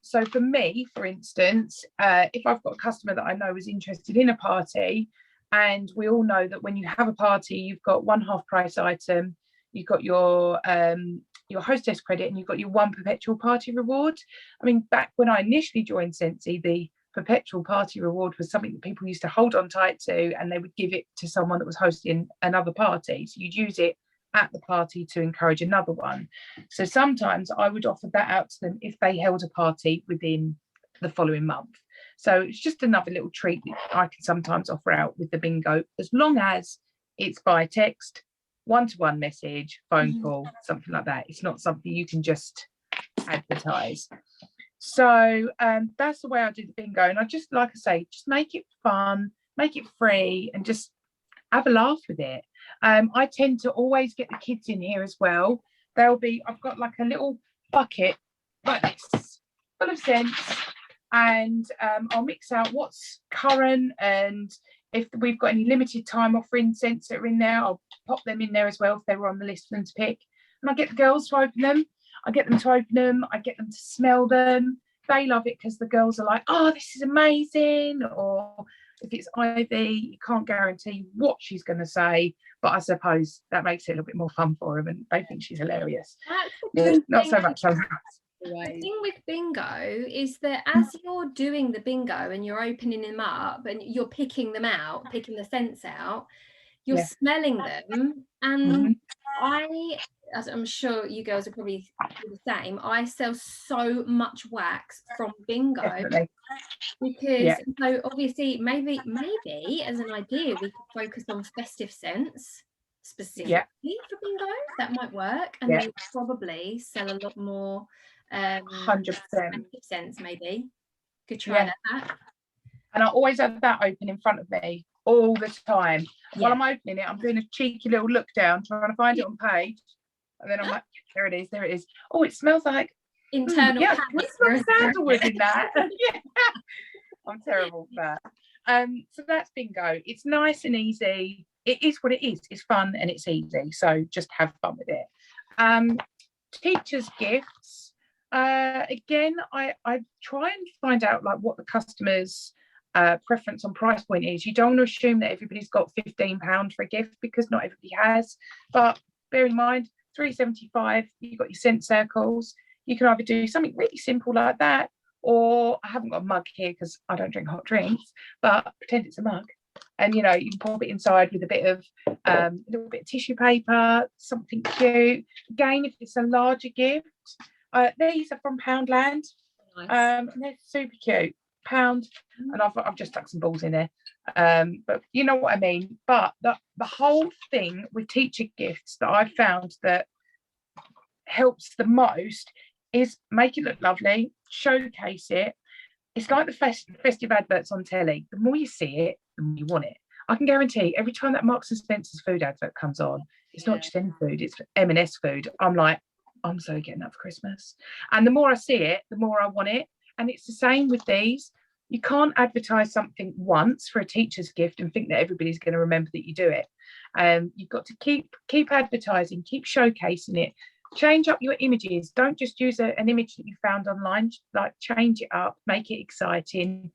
Speaker 4: So for me, for instance, if I've got a customer that I know is interested in a party, and we all know that when you have a party, you've got one half price item, you've got your hostess credit, and you've got your one perpetual party reward. I mean, back when I initially joined Scentsy, the perpetual party reward was something that people used to hold on tight to, and they would give it to someone that was hosting another party. So you'd use it at the party to encourage another one. So sometimes I would offer that out to them if they held a party within the following month. So it's just another little treat that I can sometimes offer out with the bingo, as long as it's by text, one-to-one message, phone call, something like that. It's not something you can just advertise. So that's the way I do the bingo. And I just, like I say, just make it fun, make it free, and just have a laugh with it. I tend to always get the kids in here as well. I've got like a little bucket like this, full of scents, and I'll mix out what's current, and if we've got any limited time offering scents that are in there, I'll pop them in there as well if they were on the list for them to pick. And I get the girls to open them. I get them to smell them. They love it because the girls are like, oh, this is amazing. Or if it's Ivy, you can't guarantee what she's going to say, but I suppose that makes it a little bit more fun for them, and they think she's hilarious. Not so much.
Speaker 1: The thing with bingo is that as you're doing the bingo and you're opening them up and you're picking them out, picking the scents out, you're smelling them. And as I'm sure you girls are probably the same, I sell so much wax from bingo.
Speaker 4: Definitely.
Speaker 1: Because so obviously maybe as an idea we could focus on festive scents specifically for bingo. That might work, and they would probably sell a lot more
Speaker 4: 100%
Speaker 1: scents. Maybe could try that.
Speaker 4: And I always have that open in front of me all the time. While I'm opening it, I'm doing a cheeky little look down, trying to find it on page, and then I'm like, there it is. Oh, it smells like
Speaker 1: internal
Speaker 4: sandalwood in that. I'm terrible for that. So that's bingo. It's nice and easy. It is what it is. It's fun and it's easy, so just have fun with it. Teachers' gifts, again, I try and find out like what the customer's preference on price point is. You don't want to assume that everybody's got £15 for a gift, because not everybody has, but bear in mind, £3.75, you've got your scent circles. You can either do something really simple like that, or I haven't got a mug here because I don't drink hot drinks, but pretend it's a mug, and you can pop it inside with a little bit of tissue paper, something cute. Again, if it's a larger gift, these are from Poundland. Nice. And they're super cute. Pound, and I've just stuck some balls in there, but you know what I mean. But the whole thing with teacher gifts that I've found that helps the most is make it look lovely, showcase it. It's like the festive adverts on telly. The more you see it, the more you want it. I can guarantee every time that Marks and Spencer's food advert comes on, it's not just any food, it's M&S food. I'm like, I'm so getting that for Christmas. And the more I see it, the more I want it. And it's the same with these. You can't advertise something once for a teacher's gift and think that everybody's going to remember that you do it. You've got to keep advertising, keep showcasing it. Change up your images. Don't just use an image that you found online. Like, change it up, make it exciting.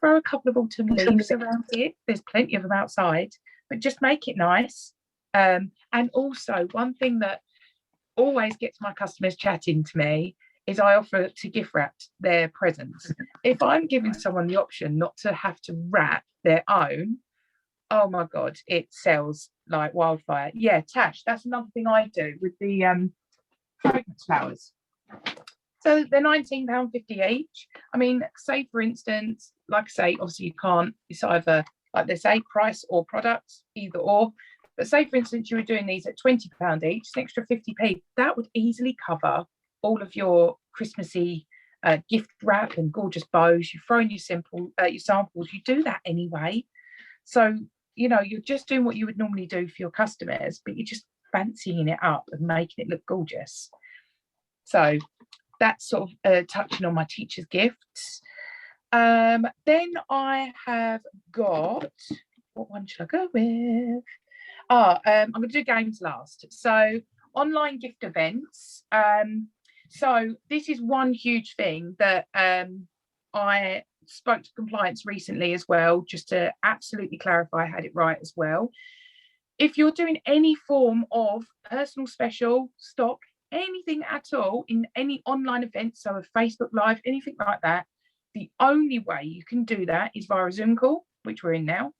Speaker 4: Throw a couple of autumn leaves around it. There's plenty of them outside, but just make it nice. And also, one thing that always gets my customers chatting to me is I offer to gift wrap their presents. If I'm giving someone the option not to have to wrap their own, oh my God, it sells like wildfire. Yeah, Tash, that's another thing I do with the fragrance flowers. So they're £19.50 each. I mean, say for instance, like I say, obviously you can't, it's either like they say price or products, either or. But say, for instance, you were doing these at £20 each, an extra 50p, that would easily cover all of your Christmassy gift wrap and gorgeous bows. You throw in your samples, you do that anyway. So, you know, you're just doing what you would normally do for your customers, but you're just fancying it up and making it look gorgeous. So that's sort of touching on my teacher's gifts. Then I have got, what one should I go with? I'm going to do games last. So online gift events. So this is one huge thing that I spoke to compliance recently as well, just to absolutely clarify I had it right as well. If you're doing any form of personal special, stock, anything at all in any online event, so a Facebook Live, anything like that, the only way you can do that is via a Zoom call, which we're in now,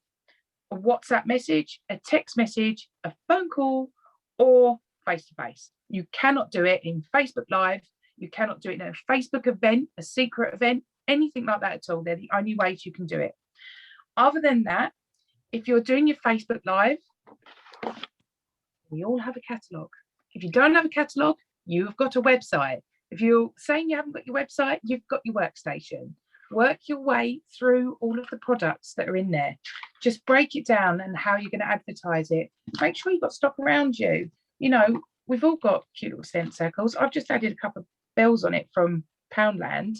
Speaker 4: a WhatsApp message, a text message, a phone call, or face-to-face. You cannot do it in Facebook Live. You cannot do it in a Facebook event, a secret event, anything like that at all. They're the only ways you can do it. Other than that, if you're doing your Facebook Live, we all have a catalogue. If you don't have a catalogue, you've got a website. If you're saying you haven't got your website, you've got your workstation. Work your way through all of the products that are in there. Just break it down and how you're going to advertise it. Make sure you've got stock around you. You know, we've all got cute little scent circles. I've just added a couple of bells on it from Poundland.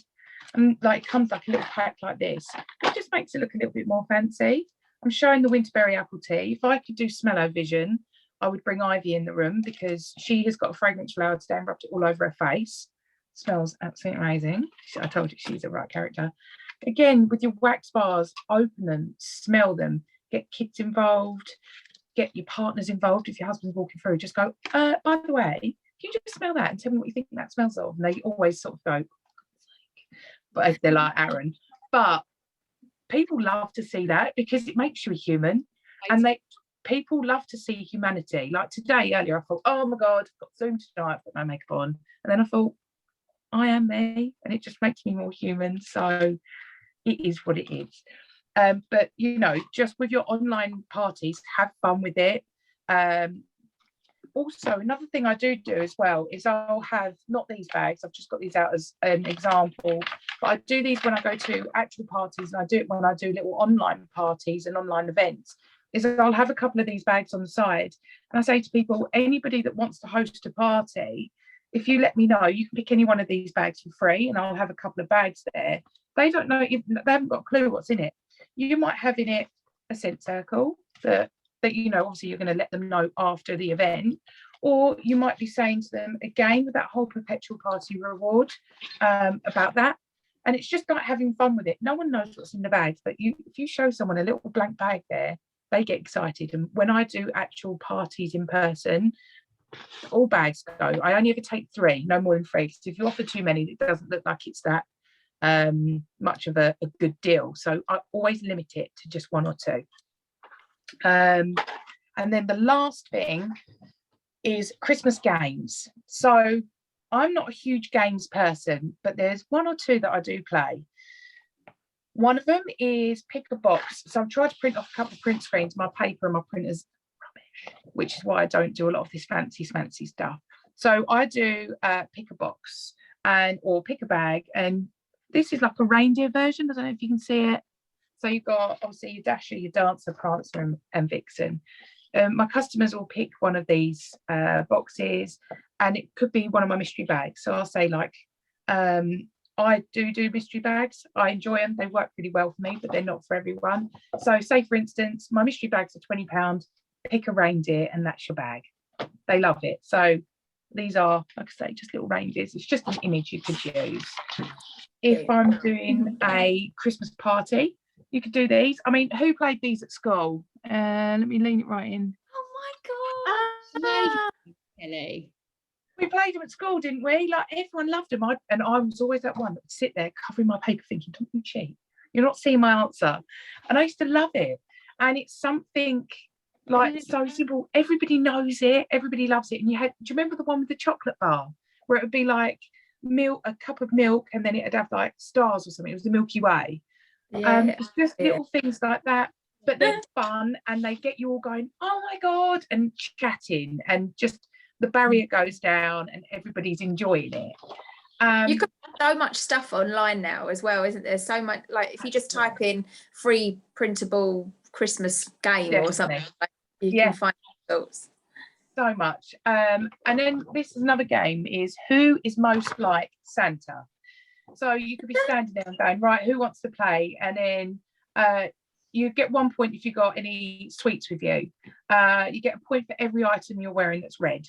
Speaker 4: And like it comes like a little pack like this. It just makes it look a little bit more fancy. I'm showing the winterberry apple tea. If I could do smell-o-vision, I would bring Ivy in the room because she has got a fragrance flower today and rubbed it all over her face. Smells absolutely amazing. I told you she's the right character. Again, with your wax bars, open them, smell them, get kids involved, get your partners involved. If your husband's walking through, just go, by the way, can you just smell that and tell me what you think that smells of? And they always sort of go, but they're like Aaron. But people love to see that because it makes you a human. And people love to see humanity. Like today, earlier, I thought, oh my God, I've got Zoom tonight, I've got no makeup on. And then I thought, I am me, and it just makes me more human. So it is what it is. But, you know, just with your online parties, have fun with it. Also, another thing I do as well is I'll have, not these bags, I've just got these out as an example, but I do these when I go to actual parties, and I do it when I do little online parties and online events, is I'll have a couple of these bags on the side. And I say to people, anybody that wants to host a party, if you let me know, you can pick any one of these bags for free, and I'll have a couple of bags there. They don't know, they haven't got a clue what's in it. You might have in it a scent circle that you know, obviously you're going to let them know after the event, or you might be saying to them again with that whole perpetual party reward about that. And it's just like having fun with it. No one knows what's in the bags, but if you show someone a little blank bag there, they get excited. And when I do actual parties in person, all bags go. I only ever take 3, no more than 3, because if you offer too many, it doesn't look like it's that much of a good deal. So I always limit it to just 1 or 2. And then the last thing is Christmas games. So I'm not a huge games person, but there's 1 or 2 that I do play. One of them is pick a box. So I've tried to print off a couple of print screens. My paper and my printer's rubbish, which is why I don't do a lot of this fancy stuff. So I do pick a box or pick a bag, and this is like a reindeer version. I don't know if you can see it. So you've got obviously your Dasher, your Dancer, Prancer and Vixen. My customers will pick one of these boxes, and it could be one of my mystery bags. So I'll say like, I do mystery bags. I enjoy them. They work really well for me, but they're not for everyone. So say, for instance, my mystery bags are £20. Pick a reindeer and that's your bag. They love it. So these are, like I say, just little reindeers. It's just an image you could use. If I'm doing a Christmas party, you could do these. I mean, who played these at school? Let me lean it right in.
Speaker 1: Oh my God.
Speaker 3: Kelly.
Speaker 4: We played them at school, didn't we? Like everyone loved them. I was always that one that would sit there covering my paper thinking, don't you cheat? You're not seeing my answer. And I used to love it. And it's something like so simple. Everybody knows it. Everybody loves it. And do you remember the one with the chocolate bar where it would be like milk, a cup of milk, and then it'd have like stars or something? It was the Milky Way. It's just little things like that. but they're fun and they get you all going, oh my God, and chatting, and just the barrier goes down and everybody's enjoying it.
Speaker 3: You can so much stuff online now as well, isn't there? So much, like if you just type in free printable Christmas game or something, you can find results.
Speaker 4: So much. And then this is another game, is who is most like Santa. So you could be standing there and going, right, who wants to play? And then you get 1 point if you got any sweets with you. You get a point for every item you're wearing that's red.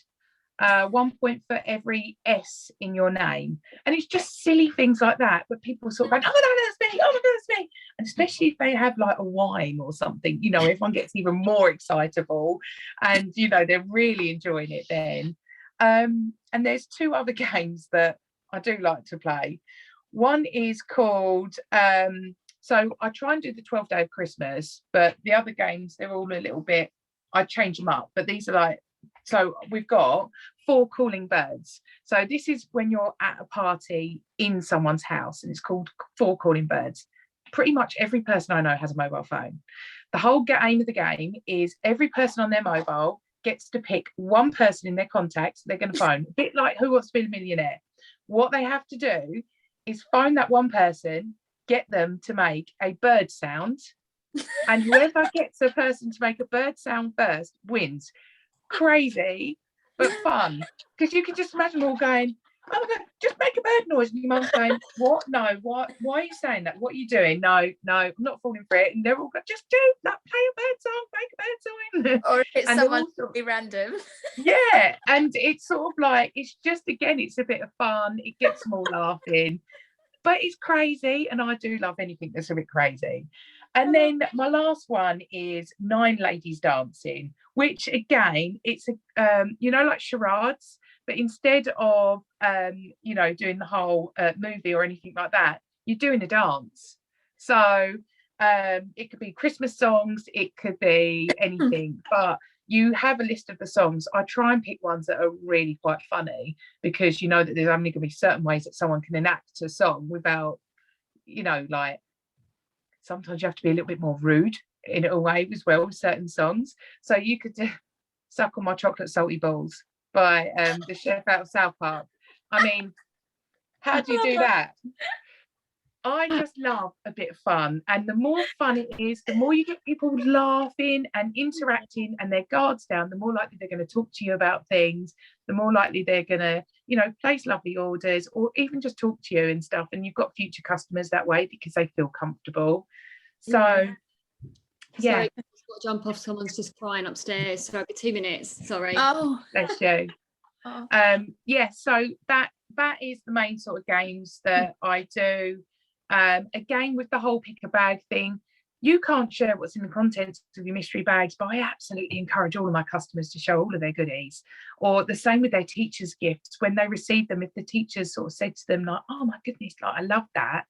Speaker 4: 1 point for every S in your name. And it's just silly things like that, but people sort of going, oh my God, that's me, oh my God, that's me. And especially if they have like a wine or something, you know, everyone gets even more excitable, and you know, they're really enjoying it then. And there's 2 other games that I do like to play. One is called so I try and do the 12th Day of Christmas, but the other games, they're all a little bit, I change them up, but these are like, so we've got 4 calling birds. So this is when you're at a party in someone's house, and it's called 4 calling birds. Pretty much every person I know has a mobile phone. The whole aim of the game is every person on their mobile gets to pick one person in their contacts they're going to phone, a bit like Who Wants to Be a Millionaire. What they have to do is phone that one person, get them to make a bird sound, and whoever gets a person to make a bird sound first wins. Crazy but fun, because you can just imagine all going, oh my God, just make a bird noise, and your mum's going, what? No, what? Why are you saying that? What are you doing? No, I'm not falling for it. And they're all going, just do that, play a bird song, make a bird song.
Speaker 3: Or if it's someone totally random.
Speaker 4: Yeah, and it's sort of like, it's just, again, it's a bit of fun, it gets them all laughing, but it's crazy, and I do love anything that's a bit crazy. And then my last one is 9 Ladies Dancing, which again, it's a you know, like charades, but instead of you know, doing the whole movie or anything like that, you're doing a dance. So it could be Christmas songs, it could be anything, but you have a list of the songs. I try and pick ones that are really quite funny, because you know that there's only going to be certain ways that someone can enact a song without, you know, like, sometimes you have to be a little bit more rude in a way as well with certain songs. So you could do Suck on My Chocolate Salty Balls by the chef out of South Park. I mean, how do you do that? I just love a bit of fun, and the more fun it is, the more you get people laughing and interacting and their guards down, the more likely they're going to talk to you about things, the more likely they're going to, you know, place lovely orders or even just talk to you and stuff. And you've got future customers that way because they feel comfortable. So yeah.
Speaker 5: Sorry, I've got to jump off, someone's just crying upstairs, so I'll be 2 minutes, sorry.
Speaker 3: Oh,
Speaker 4: Bless you. Yeah, so that is the main sort of games that I do. Again, with the whole pick a bag thing, you can't share what's in the contents of your mystery bags, but I absolutely encourage all of my customers to show all of their goodies. Or the same with their teachers' gifts. When they receive them, if the teachers sort of said to them like, oh my goodness, like, I love that,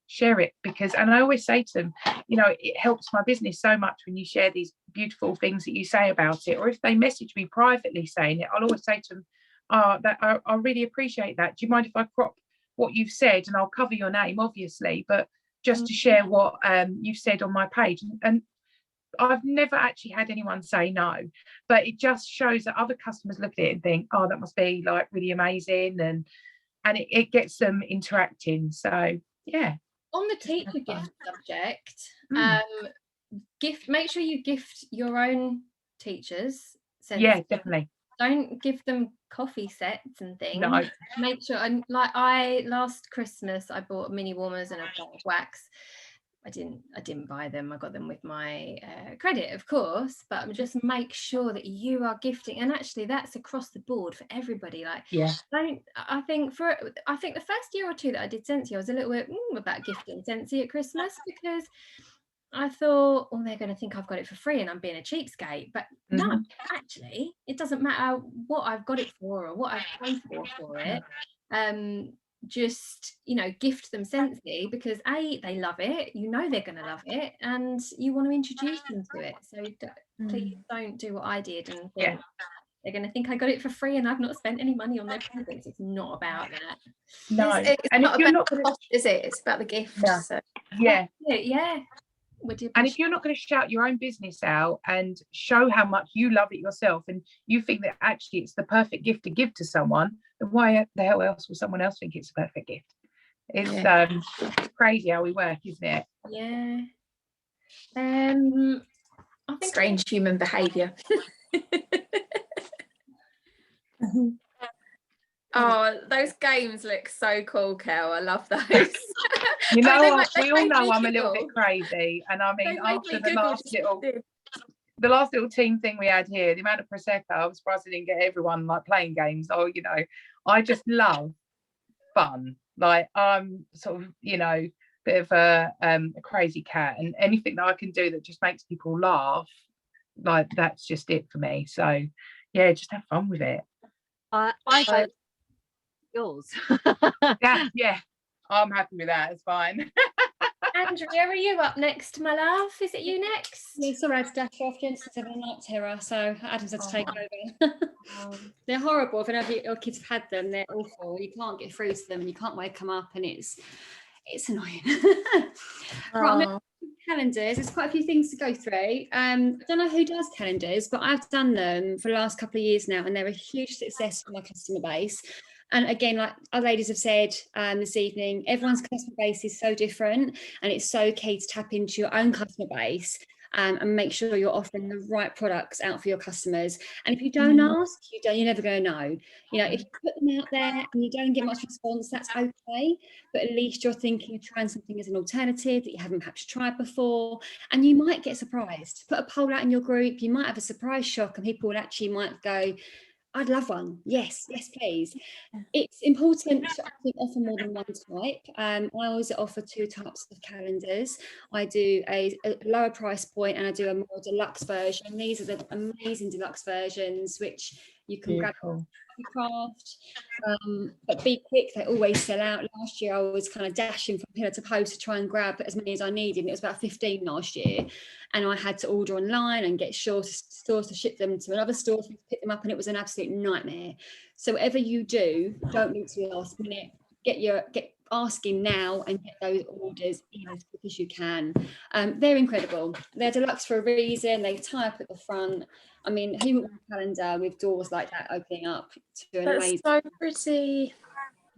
Speaker 4: share it. Because, and I always say to them, you know, it helps my business so much when you share these beautiful things that you say about it. Or if they message me privately saying it, I'll always say to them, that I really appreciate that. Do you mind if I crop what you've said, and I'll cover your name obviously, but just to share what you've said on my page. And I've never actually had anyone say no, but it just shows that other customers look at it and think, oh, that must be like really amazing, and it gets them interacting. So yeah.
Speaker 1: On the teacher gift subject, make sure you gift your own teachers.
Speaker 4: Yeah, definitely.
Speaker 1: Don't give them coffee sets and things.
Speaker 4: No.
Speaker 1: Make sure, and like last Christmas I bought mini warmers and a pot of wax. I didn't buy them, I got them with my credit, of course, but just make sure that you are gifting. And actually that's across the board for everybody. Like,
Speaker 4: yeah,
Speaker 1: I think the first year or two that I did Scentsy, I was a little bit about gifting Scentsy at Christmas, because I thought, oh, they're going to think I've got it for free and I'm being a cheapskate. But no, actually, it doesn't matter what I've got it for or what I've paid for it. Just, you know, gift them Scentsy, because they love it, you know they're going to love it, and you want to introduce them to it. So please don't do what I did and think they're going to think I got it for free and I've not spent any money on their presents. It's not about that.
Speaker 4: No,
Speaker 3: it's
Speaker 4: and
Speaker 3: not
Speaker 4: if you're
Speaker 3: about
Speaker 4: not,
Speaker 3: the cost, is it? It's about the gift.
Speaker 4: Yeah.
Speaker 3: So.
Speaker 4: Yeah.
Speaker 1: Yeah.
Speaker 4: And if you're not going to shout your own business out and show how much you love it yourself, and you think that actually it's the perfect gift to give to someone, then why the hell else will someone else think it's a perfect gift? It's crazy how we work, isn't it?
Speaker 1: Yeah. I think
Speaker 3: Strange human behaviour. Oh, those games look so cool, Kel. I love those.
Speaker 4: You know,
Speaker 3: they
Speaker 4: we all
Speaker 3: made
Speaker 4: know
Speaker 3: me
Speaker 4: I'm a little
Speaker 3: giggle.
Speaker 4: bit crazy, and I
Speaker 3: They
Speaker 4: mean,
Speaker 3: made
Speaker 4: after
Speaker 3: me
Speaker 4: the
Speaker 3: giggle
Speaker 4: last
Speaker 3: just
Speaker 4: little,
Speaker 3: listening.
Speaker 4: the last little team thing we had here, the amount of prosecco, I was surprised I didn't get everyone like playing games. Oh, you know, I just love fun. Like, I'm sort of, you know, bit of a crazy cat, and anything that I can do that just makes people laugh, like, that's just it for me. So yeah, just have fun with it.
Speaker 2: I vote yours.
Speaker 4: Yeah, I'm happy with that. It's fine.
Speaker 1: Andrea, are you up next, my love? Is it you next?
Speaker 5: Yeah, sorry, I had to dash off. Jensen said I liked Terror, so Adam's had to take over. They're horrible. If any of your kids have had them, they're awful. You can't get through to them, and you can't wake them up, and it's annoying. Right, calendars. There's quite a few things to go through. I don't know who does calendars, but I've done them for the last couple of years now, and they're a huge success for my customer base. And again, like our ladies have said this evening, everyone's customer base is so different, and it's so key to tap into your own customer base and make sure you're offering the right products out for your customers. And if you don't ask, you're never going to know. You know, if you put them out there and you don't get much response, that's okay. But at least you're thinking of trying something as an alternative that you haven't perhaps tried before, and you might get surprised. Put a poll out in your group, you might have a surprise shock, and people actually might go, I'd love one. Yes, please. It's important to offer more than one type. I always offer 2 types of calendars. I do a lower price point, and I do a more deluxe version. These are the amazing deluxe versions, which you can grab craft, but be quick, they always sell out. Last year I was kind of dashing from pillar to post to try and grab as many as I needed, and it was about 15 last year, and I had to order online and get stores to ship them to another store to pick them up, and it was an absolute nightmare. So whatever you do, don't leave to the last minute. Get asking now and get those orders in as quick as you can. They're incredible. They're deluxe for a reason. They tie up at the front. I mean, who would want a calendar with doors like that opening up to an amazing?
Speaker 3: That's so pretty.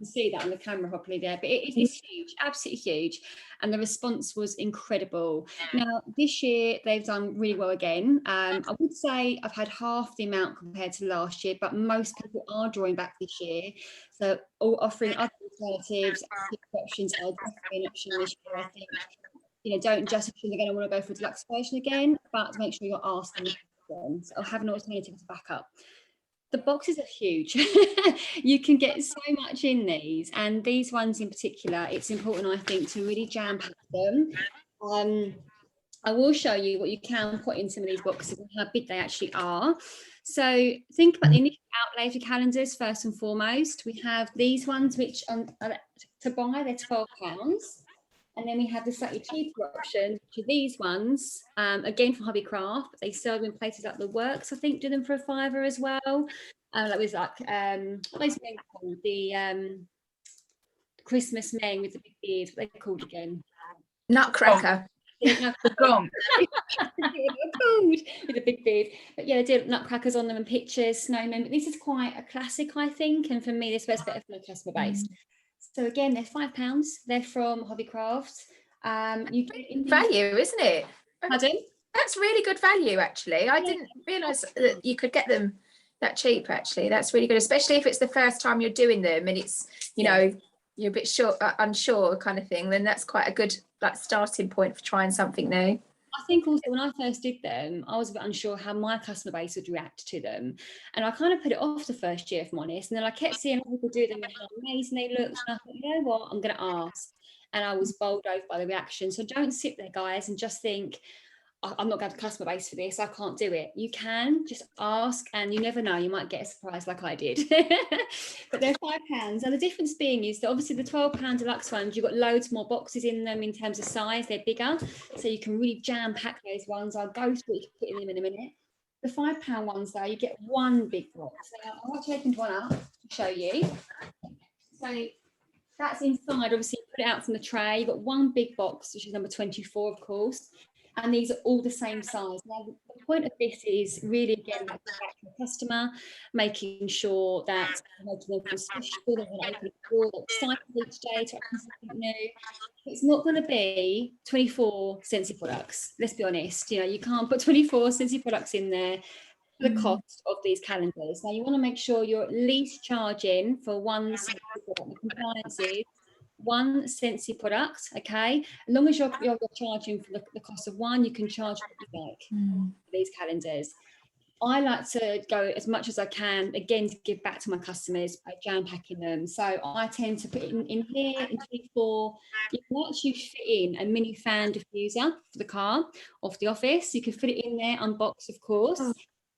Speaker 5: You see that on the camera properly there, but it's huge, absolutely huge, and the response was incredible. Now this year they've done really well again. I would say I've had half the amount compared to last year, but most people are drawing back this year, so offering other alternatives, options are definitely an option this year. I think, you know, don't just assume they're going to want to go for a deluxe version again, but make sure you're asking them. So I'll have an alternative to back up. The boxes are huge. You can get so much in these, and these ones in particular, it's important, I think, to really jam pack them. I will show you what you can put in some of these boxes and how big they actually are. So think about the initial outlay for calendars first and foremost. We have these ones which are to buy, they're £12. And then we have the slightly cheaper option, which are these ones, again from Hobbycraft. They sell them in places like The Works, I think, do them for £5 as well. That was like, what those men called? The Christmas men with the big beard, what are they called again?
Speaker 3: Nutcracker.
Speaker 5: Called with a big beard. But yeah, they did nutcrackers on them and pictures, snowmen. But this is quite a classic, I think. And for me, this works better for my customer base. So again, they're £5. They're from Hobbycraft. You get
Speaker 3: value, isn't it?
Speaker 5: Pardon?
Speaker 3: That's really good value, actually. I didn't realise that you could get them that cheap. Actually, that's really good, especially if it's the first time you're doing them and it's, you know, you're a bit unsure kind of thing. Then that's quite a good starting point for trying something new.
Speaker 5: I think also when I first did them, I was a bit unsure how my customer base would react to them. And I kind of put it off the first year, if I'm honest. And then I kept seeing people do them and how amazing they looked. And I thought, you know what, I'm going to ask. And I was bowled over by the reaction. So don't sit there, guys, and just think, I'm not going to have a customer base for this, I can't do it. You can just ask, and you never know, you might get a surprise like I did. But they're £5. And the difference being is that obviously the £12 deluxe ones, you've got loads more boxes in them in terms of size, they're bigger, so you can really jam pack those ones. I'll go through what you can put in them in a minute. The £5 ones though, you get one big box. Now I've actually opened one up to show you. So that's inside, obviously you put it out from the tray, you've got one big box, which is number 24 of course. and these are all the same size. Now, the point of this is really, again, back to the customer, making sure that making them feel special, they want to open the door, they're excited each day to open something new. It's not going to be 24 Scentsy products, let's be honest. You know, you can't put 24 Scentsy products in there for the cost of these calendars. Now, you want to make sure you're at least charging for one Scentsy product. The compliance is one Scentsy product, okay? As long as you're charging for the cost of one, you can charge what you like for these calendars. I like to go as much as I can, again, to give back to my customers by jam packing them. So I tend to put it in here, in 24. You can actually fit in a mini fan diffuser for the car or for the office. You can fit it in there, unboxed, of course,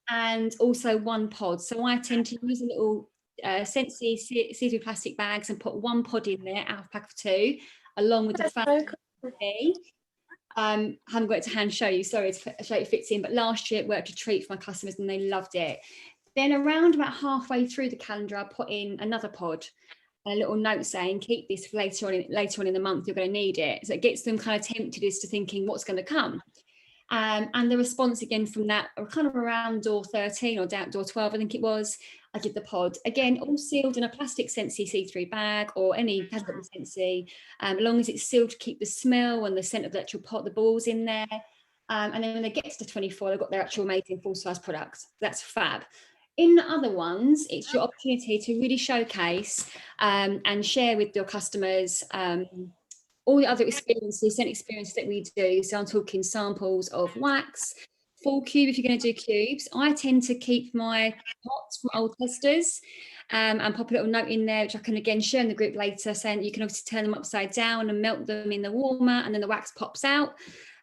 Speaker 5: and also one pod. So I tend to use a little Scentsy see-through plastic bags and put one pod in there out of a pack of 2, along with the fan. Haven't got it to hand show you, sorry, to show it fits in, but last year it worked a treat for my customers and they loved it. Then around about halfway through the calendar, I put in another pod, a little note saying keep this for later on in the month, you're going to need it. So it gets them kind of tempted as to thinking what's going to come. And the response again from that, kind of around door 13 or down door 12, I think it was, I did the pod. Again, all sealed in a plastic Scentsy see-through bag or any plastic Scentsy, as long as it's sealed to keep the smell and the scent of the actual pot, the balls in there. And then when they get to the 24, they've got their actual amazing full-size products. That's fab. In the other ones, it's your opportunity to really showcase and share with your customers all the other experiences, scent experiences that we do. So I'm talking samples of wax, full cube if you're going to do cubes. I tend to keep my pots from old testers and pop a little note in there, which I can again share in the group later, saying that you can obviously turn them upside down and melt them in the warmer, and then the wax pops out.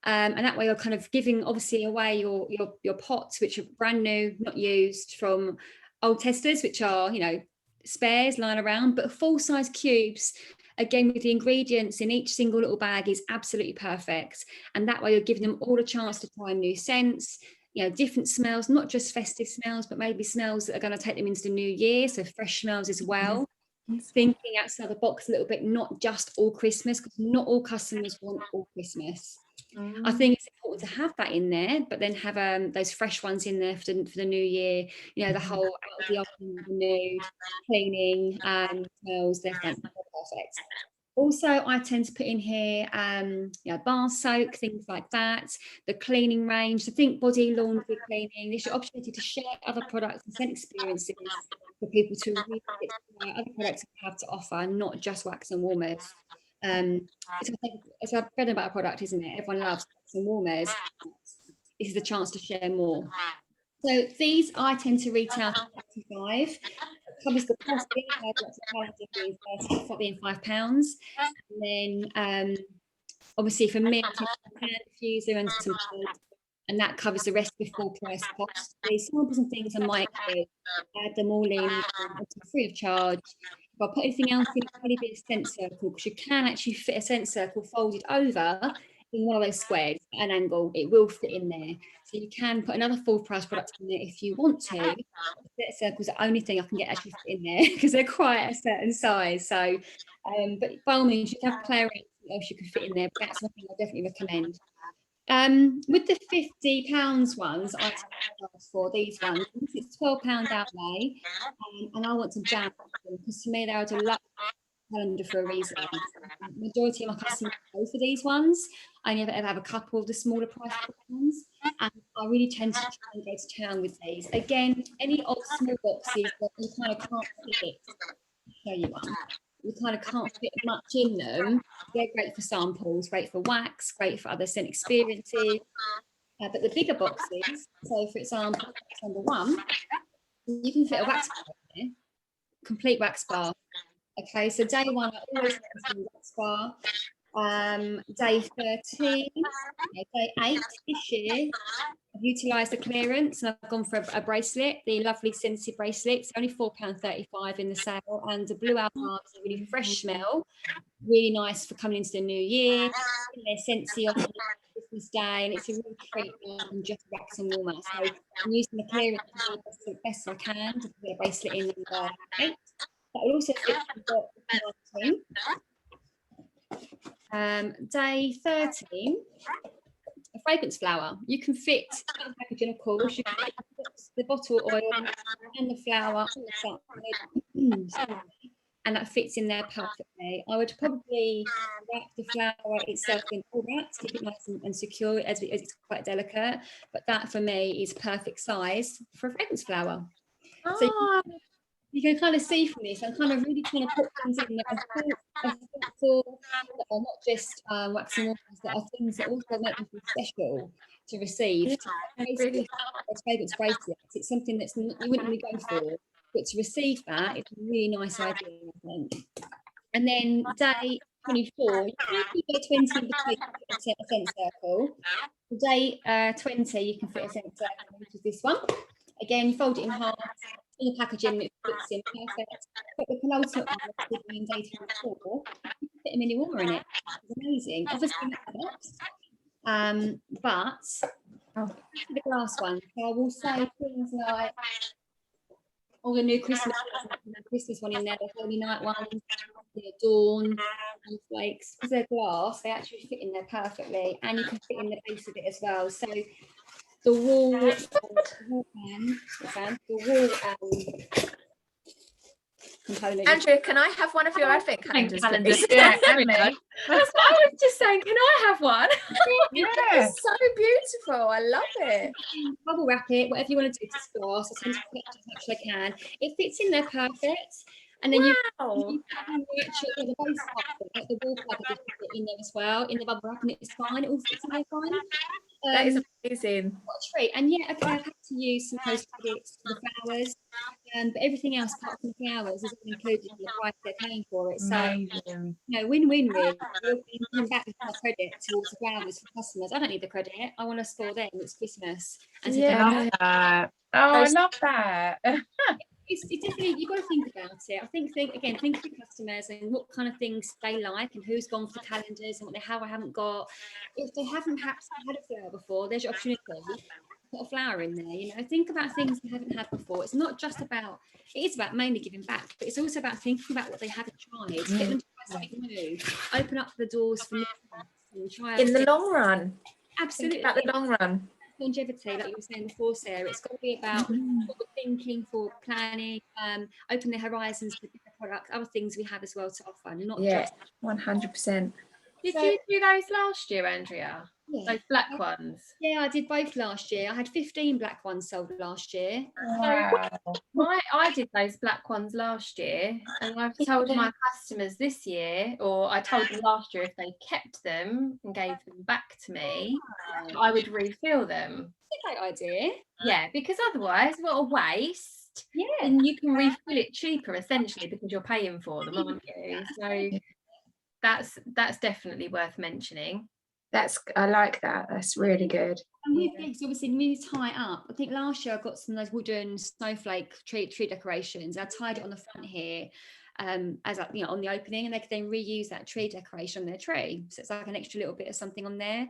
Speaker 5: And that way you're kind of giving obviously away your pots, which are brand new, not used, from old testers, which are, you know, spares lying around, but full-size cubes, again, with the ingredients in each single little bag, is absolutely perfect. And that way you're giving them all a chance to try new scents, you know, different smells, not just festive smells, but maybe smells that are going to take them into the new year. So fresh smells as well. Thinking outside the box a little bit, not just all Christmas, because not all customers want all Christmas. I think it's important to have that in there, but then have those fresh ones in there for the new year. You know, the whole out of the oven, renewed, cleaning smells. They're perfect. Also, I tend to put in here, you know, bar soak, things like that. The cleaning range. So think body, laundry, cleaning. It's your opportunity to share other products and scent experiences for people to really get to know other products we have to offer, not just wax and warmers. It's a bread and butter product, isn't it? Everyone loves wax and warmers. This is a chance to share more. So these I tend to retail for £35. It covers the cost of being £5. And then obviously for me, I take a hand diffuser and some pods, and that covers the rest of the full price cost. There's samples and things I might add them all in free of charge. If I put anything else in, it's going to be a scent circle, because you can actually fit a scent circle folded over in one of those squares at an angle. It will fit in there. So you can put another full price product in there if you want to. Scent circles are the only thing I can get actually fit in there, because they're quite a certain size. So, but by all means, you can have a play around what else you can fit in there. But that's something I definitely recommend. With the £50 ones, I charge for these ones. It's £12 outlay, and I want to jam them, because to me they're a luxe calendar for a reason. The majority of my customers go for these ones. I never ever have a couple of the smaller price ones, and I really tend to try and go to town with these. Again, any old small boxes that you kind of can't fit. I'll show you one. You kind of can't fit much in them. They're great for samples, great for wax, great for other scent experiences. But the bigger boxes, so for example, number 1, you can fit a wax bar in there, complete wax bar. Okay, so day 1, I always have a wax bar. Day 13, day 8 this year, I've utilised the clearance and I've gone for a bracelet, the lovely Scentsy bracelet. It's only £4.35 in the sale, and the blue alcohol is a really fresh smell, really nice for coming into the new year. They're Scentsy on Christmas Day, and it's a real treat than just wax and warmer. So I'm using the clearance the best I can to put a bracelet in number 8. That will also fit day 13, fragrance flower. You can fit the packaging, of course. You can fit the bottle oil and the flower on the side, and that fits in there perfectly. I would probably wrap the flower itself in all that to keep it nice and secure, as it's quite delicate. But that for me is perfect size for a fragrance flower. So you can kind of see from this, I'm kind of really trying to put things in that are thoughtful, that are not just waxing ornaments, that are things that also make them feel special to receive. Basically, fragrance bracelets, it's something that's you wouldn't really go for, but to receive that, it's a really nice idea, I think. And then day 24, you can actually day 20 in between a scent circle. Day 20, you can fit a scent circle, which is this one. Again, you fold it in half, in the packaging, it fits in perfect. But the penultimate one, in day 24, you can fit a mini warmer in it. It's amazing. Obviously, but the glass one, so I will say things like all the new Christmas one in there, the Holy Night ones, the Dawn, and flakes, because they're glass, they actually fit in there perfectly, and you can fit in the base of it as well. So the wall component.
Speaker 3: Andrea, can I have one of your advent calendars?
Speaker 4: Yeah, Emily.
Speaker 1: That's what I was just saying. Can I have one?
Speaker 4: Yeah.
Speaker 3: It's so beautiful. I love it.
Speaker 5: Bubble wrap it, whatever you want to do to glass. I tend to put as much as I can. It fits in there perfect. And then you can actually the base part of it, the wall plug is in there as well, in the bubble wrap, and it's fine. It all fits in there fine.
Speaker 3: That is amazing.
Speaker 5: What a treat. And yeah, okay, I've had to use some post credits for the flowers, but everything else apart from the flowers is all included in the price they're paying for it. So,
Speaker 4: Amazing.
Speaker 5: win-win really. We're coming back with my credit towards the flowers for customers. I don't need the credit. I want to store them. It's Christmas. And
Speaker 3: Yeah.
Speaker 4: I love that. Oh, I love that.
Speaker 5: It's definitely, you've got to think about it. I think of your customers and what kind of things they like and who's gone for the calendars and what they have or haven't got. If they haven't perhaps had a flower before, there's your opportunity. Put a flower in there, think about things you haven't had before. It's not just about, it is about mainly giving back, but it's also about thinking about what they haven't tried. Get them to try something new, open up the doors for new and try
Speaker 3: In the long run.
Speaker 5: Absolutely.
Speaker 3: Think about the long run.
Speaker 5: Longevity, like you were saying before, Sarah, it's got to be about forward thinking, forward planning, open the horizons to different products, other things we have as well to offer, not just
Speaker 3: 100%.
Speaker 1: Did you do those last year, Andrea? Those black ones?
Speaker 5: Yeah, I did both last year. I had 15 black ones sold last year.
Speaker 4: Wow.
Speaker 1: I did those black ones last year, and I've told my customers this year, or I told them last year, if they kept them and gave them back to me, I would refill them.
Speaker 5: That's a great idea.
Speaker 1: Yeah, because otherwise, what a waste.
Speaker 5: Yeah.
Speaker 1: And you can refill it cheaper, essentially, because you're paying for them, aren't you? So that's definitely worth mentioning.
Speaker 3: I like that. That's really good.
Speaker 5: And with this, obviously, when you tie up, I think last year I got some of those wooden snowflake tree decorations. I tied it on the front here, as on the opening, and they could then reuse that tree decoration on their tree. So it's like an extra little bit of something on there.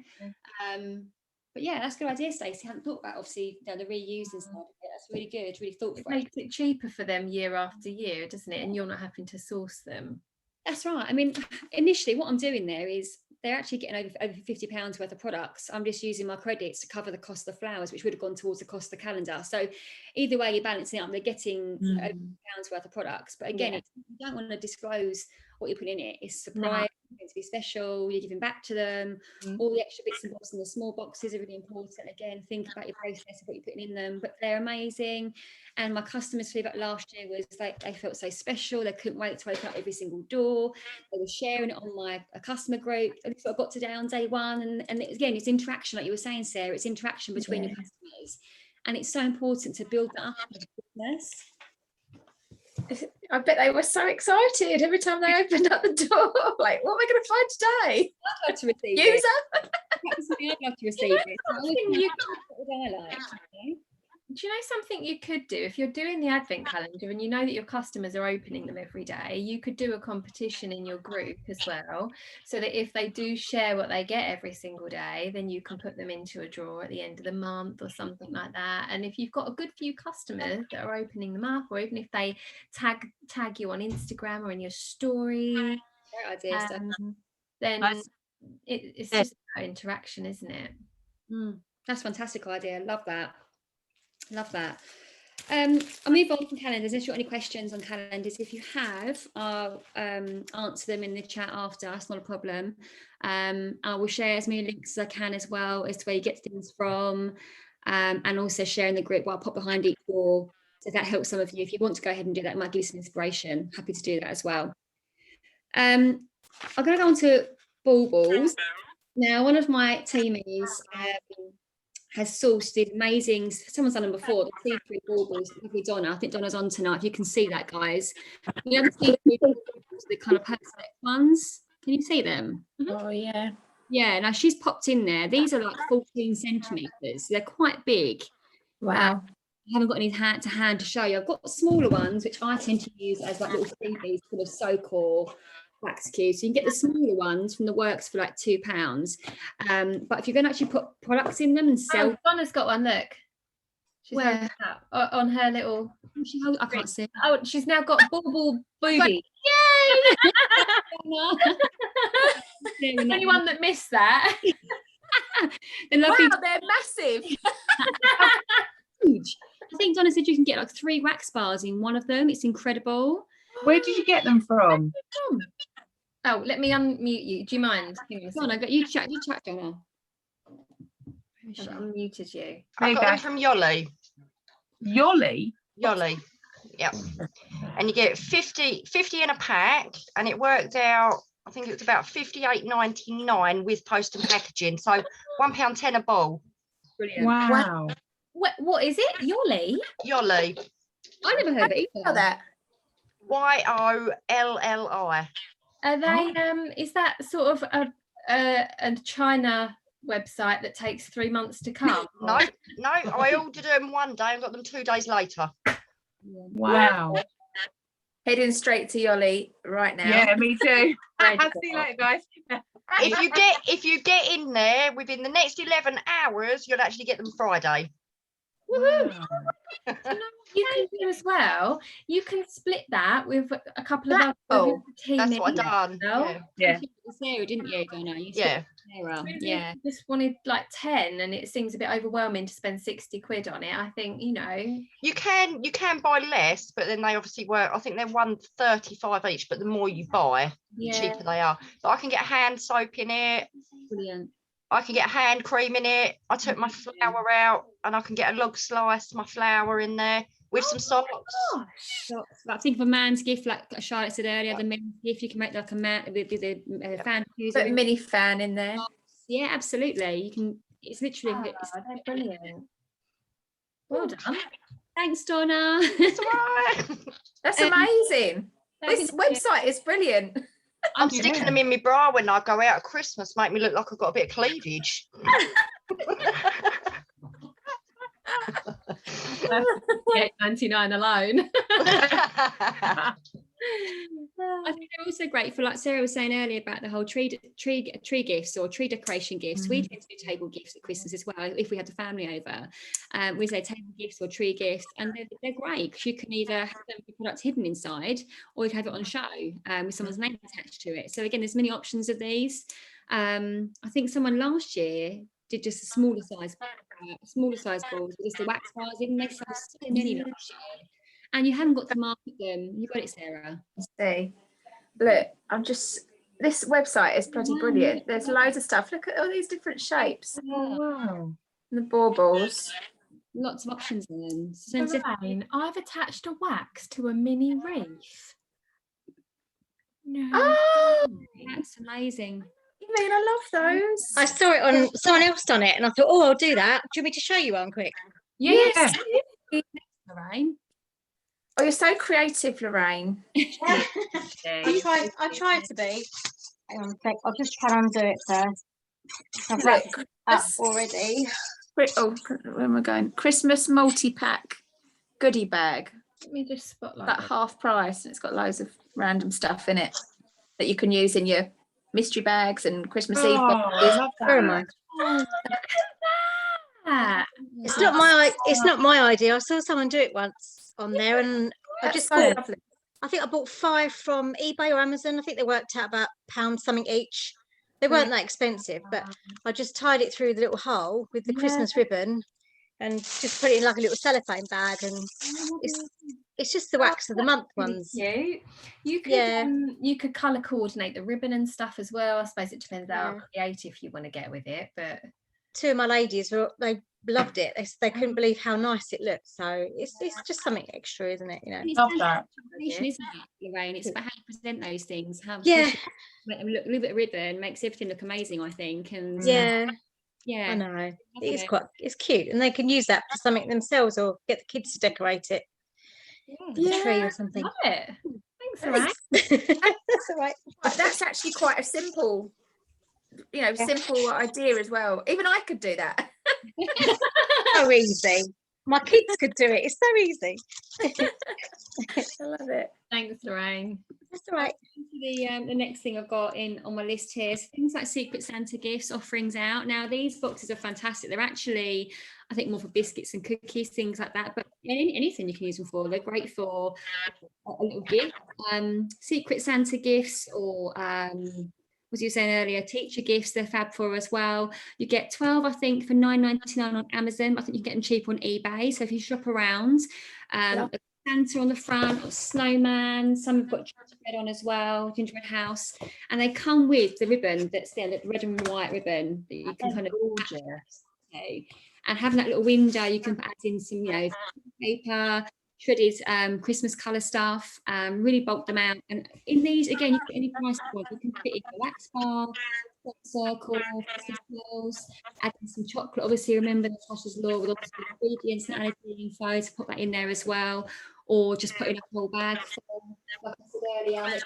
Speaker 5: But yeah, that's a good idea, Stacey. I hadn't thought about obviously the reusing side of it. That's really good, really thoughtful.
Speaker 1: It makes it cheaper for them year after year, doesn't it? And you're not having to source them.
Speaker 5: That's right. I mean, initially what I'm doing there is they're actually getting over £50 worth of products. I'm just using my credits to cover the cost of the flowers, which would have gone towards the cost of the calendar. So either way, you're balancing it up. They're getting over £50 worth of products. But again, you don't want to disclose what you're putting in it. It's a surprise. It's going to be special. You're giving back to them. All the extra bits and bobs in the small boxes are really important. Again, think about your process of what you're putting in them. But they're amazing. And my customers' feedback last year was like they felt so special. They couldn't wait to open up every single door. They were sharing it on a customer group. And I got to down day one. And again, it's interaction, like you were saying, Sarah. It's interaction between your customers. And it's so important to build that up in business.
Speaker 3: I bet they were so excited every time they opened up the door. Like, what am I going to find today?
Speaker 5: I'd love to receive
Speaker 3: User?
Speaker 5: I'd love to receive it.
Speaker 1: Do you know something you could do if you're doing the advent calendar and you know that your customers are opening them every day? You could do a competition in your group as well, so that if they do share what they get every single day, then you can put them into a draw at the end of the month or something like that. And if you've got a good few customers that are opening them up, or even if they tag you on Instagram or in your story,
Speaker 5: great idea,
Speaker 1: then it's just about interaction, isn't it?
Speaker 5: That's a fantastic idea. Love that. Love that. I'll move on from calendars. If you've got any questions on calendars, if you have, I'll answer them in the chat after. That's not a problem. I will share as many links as I can as well as to where you get things from, and also share in the group what I'll pop behind each wall. So if that helps some of you, if you want to go ahead and do that, it might give you some inspiration. Happy to do that as well. I'm going to go on to baubles. Now, one of my teamies has sourced these amazing, someone's done them before, the see-through baubles. Lovely Donna, I think Donna's on tonight, if you can see that, guys. You know the see-through baubles, the kind of perspex ones, can you see them?
Speaker 3: Oh yeah.
Speaker 5: Yeah, now she's popped in there. These are like 14 centimetres, they're quite big.
Speaker 3: Wow.
Speaker 5: I haven't got any hand to show you. I've got smaller ones, which I tend to use as like little freebies full of soak or wax cubes. So you can get the smaller ones from the works for like £2. But if you're going to actually put products in them and sell,
Speaker 1: Donna's got one. Look, she's
Speaker 5: where
Speaker 1: on her little.
Speaker 5: I can't see.
Speaker 1: Oh, she's now got bauble booby.
Speaker 5: Yay!
Speaker 1: Anyone that missed that?
Speaker 5: They're lovely.
Speaker 3: Wow, they're massive.
Speaker 5: Huge. I think Donna said you can get like 3 wax bars in one of them. It's incredible.
Speaker 4: Where did you get them from?
Speaker 1: Oh, let me unmute you. Do you mind?
Speaker 5: Donna, you chat, Donna.
Speaker 1: I've unmuted you.
Speaker 6: I got them from Yolly.
Speaker 4: Yolly?
Speaker 6: Yolly. Yep. And you get 50 in a pack, and it worked out, I think it was about £58.99 with post and packaging. So £1.10 a ball.
Speaker 5: Brilliant.
Speaker 4: Wow.
Speaker 1: What is it? Yolly?
Speaker 6: Yolly.
Speaker 5: I never heard of it either.
Speaker 3: That.
Speaker 6: YOLLI.
Speaker 1: Are they? Is that sort of a China website that takes 3 months to come?
Speaker 6: No, I ordered them one day and got them 2 days later.
Speaker 4: Wow.
Speaker 3: Heading straight to Yolly right now.
Speaker 4: Yeah, me too. See you later, guys.
Speaker 6: If you get in there within the next 11 hours, you'll actually get them Friday.
Speaker 1: Woohoo! You know what you can do as well? You can split that with a couple of other team.
Speaker 6: That's what I've done.
Speaker 4: Yeah.
Speaker 5: Sarah, didn't you, Donna?
Speaker 6: Yeah.
Speaker 5: Sarah.
Speaker 1: Maybe
Speaker 5: Yeah.
Speaker 1: you just wanted like 10 and it seems a bit overwhelming to spend 60 quid on it. I think, you know.
Speaker 6: You can buy less, but then they obviously work. I think they're £1.35 each, but the more you buy, the cheaper they are. But I can get hand soap in it.
Speaker 5: Brilliant.
Speaker 6: I can get hand cream in it. I took my flour out and I can get a log slice, my flour in there with some socks.
Speaker 5: I think for a man's gift, like Charlotte said earlier, the men's gift, you can make like a man with the fan diffuser.
Speaker 3: Put a mini fan in there.
Speaker 5: Yeah, absolutely. You can. It's literally.
Speaker 1: They're brilliant. Well done.
Speaker 5: Thanks, Donna.
Speaker 6: That's all right.
Speaker 3: That's amazing. This website is brilliant.
Speaker 6: I'm sticking them in my bra when I go out at Christmas, make me look like I've got a bit of cleavage.
Speaker 1: £8.99 alone.
Speaker 5: I think they're also great for, like Sarah was saying earlier, about the whole tree gifts or tree decoration gifts. We tend to do table gifts at Christmas as well if we had the family over. We say table gifts or tree gifts, and they're great because you can either have the products hidden inside or you can have it on show with someone's name attached to it. So again, there's many options of these. I think someone last year did just a smaller size balls with just the wax bars in. They sold so many last year. And you haven't got to market them. You got it, Sarah.
Speaker 3: See, look, this website is bloody brilliant. There's loads of stuff. Look at all these different shapes.
Speaker 4: Oh, wow.
Speaker 3: The baubles.
Speaker 5: Lots of options in them.
Speaker 1: Lorraine, I've attached a wax to a mini wreath. No.
Speaker 3: Oh,
Speaker 5: That's amazing.
Speaker 3: you mean I love those?
Speaker 7: I saw it on someone else done it, and I thought, oh, I'll do that. Do you want me to show you one quick?
Speaker 1: Yes.
Speaker 5: Lorraine.
Speaker 3: Oh, you're so creative, Lorraine.
Speaker 7: I tried to be. Hang on a sec. I'll just try and undo it first. I've
Speaker 3: Look,
Speaker 7: wrapped it up already.
Speaker 3: Oh, where am I going? Christmas multi-pack goodie bag.
Speaker 1: Let me just spotlight
Speaker 3: That half price, and it's got loads of random stuff in it that you can use in your mystery bags and Christmas Eve boxes.
Speaker 4: I love
Speaker 7: Where am
Speaker 4: that.
Speaker 7: I?
Speaker 1: that.
Speaker 7: It's not my idea. I saw someone do it once on there, and I just
Speaker 3: so
Speaker 7: bought.
Speaker 3: lovely.
Speaker 7: I think I bought 5 from eBay or Amazon. I think they worked out about £1 something each. They weren't that expensive, but I just tied it through the little hole with the Christmas ribbon and just put it in like a little cellophane bag, and it's just the wax of the month ones.
Speaker 1: Cute. You could
Speaker 7: Yeah.
Speaker 1: you could colour coordinate the ribbon and stuff as well. I suppose it depends how
Speaker 7: Yeah.
Speaker 1: creative you want to get with it, but
Speaker 7: Two of my ladies they loved it. They couldn't believe how nice it looked. So it's just something extra, isn't it? You know.
Speaker 5: And it's
Speaker 4: Love
Speaker 5: down to
Speaker 4: that.
Speaker 5: presentation, isn't it, Lorraine? It's about how you present those things. How
Speaker 7: Yeah.
Speaker 5: make them look a little bit of ribbon makes everything look amazing, I think. And
Speaker 7: Yeah.
Speaker 5: yeah,
Speaker 7: I know. It's
Speaker 5: lovely.
Speaker 7: it's cute, and they can use that for something themselves, or get the kids to decorate it,
Speaker 5: Yeah.
Speaker 7: the tree or something.
Speaker 1: love it. Thanks, Lorraine.
Speaker 7: That's all right.
Speaker 3: That's actually quite a simple, simple idea as well. Even I could do that.
Speaker 7: So easy. My kids could do it. It's so easy.
Speaker 3: I love it.
Speaker 1: Thanks, Lorraine.
Speaker 7: That's all right.
Speaker 5: The next thing I've got on my list here is things like Secret Santa gifts, offerings out. Now these boxes are fantastic. They're actually, I think, more for biscuits and cookies, things like that. But anything you can use them for. They're great for a little gift. Secret Santa gifts, or as you were saying earlier, teacher gifts, they're fab for as well. You get 12, I think, for $9.99 on Amazon. I think you can get them cheaper on eBay. So if you shop around, a Santa on the front, or snowman, some have got gingerbread on as well, gingerbread house, and they come with the ribbon that's there, the red and white ribbon that you can kind of gorgeous. And having that little window, you can add in some, paper, shredded Christmas colour stuff, really bulk them out. And in these, again, you can get any price point. You can fit in a wax bar, circle, Christmas bells, add in some chocolate. Obviously, remember the Tasha's Law with all the ingredients and allergy info, to put that in there as well, or just put in a whole bag. Like I said earlier,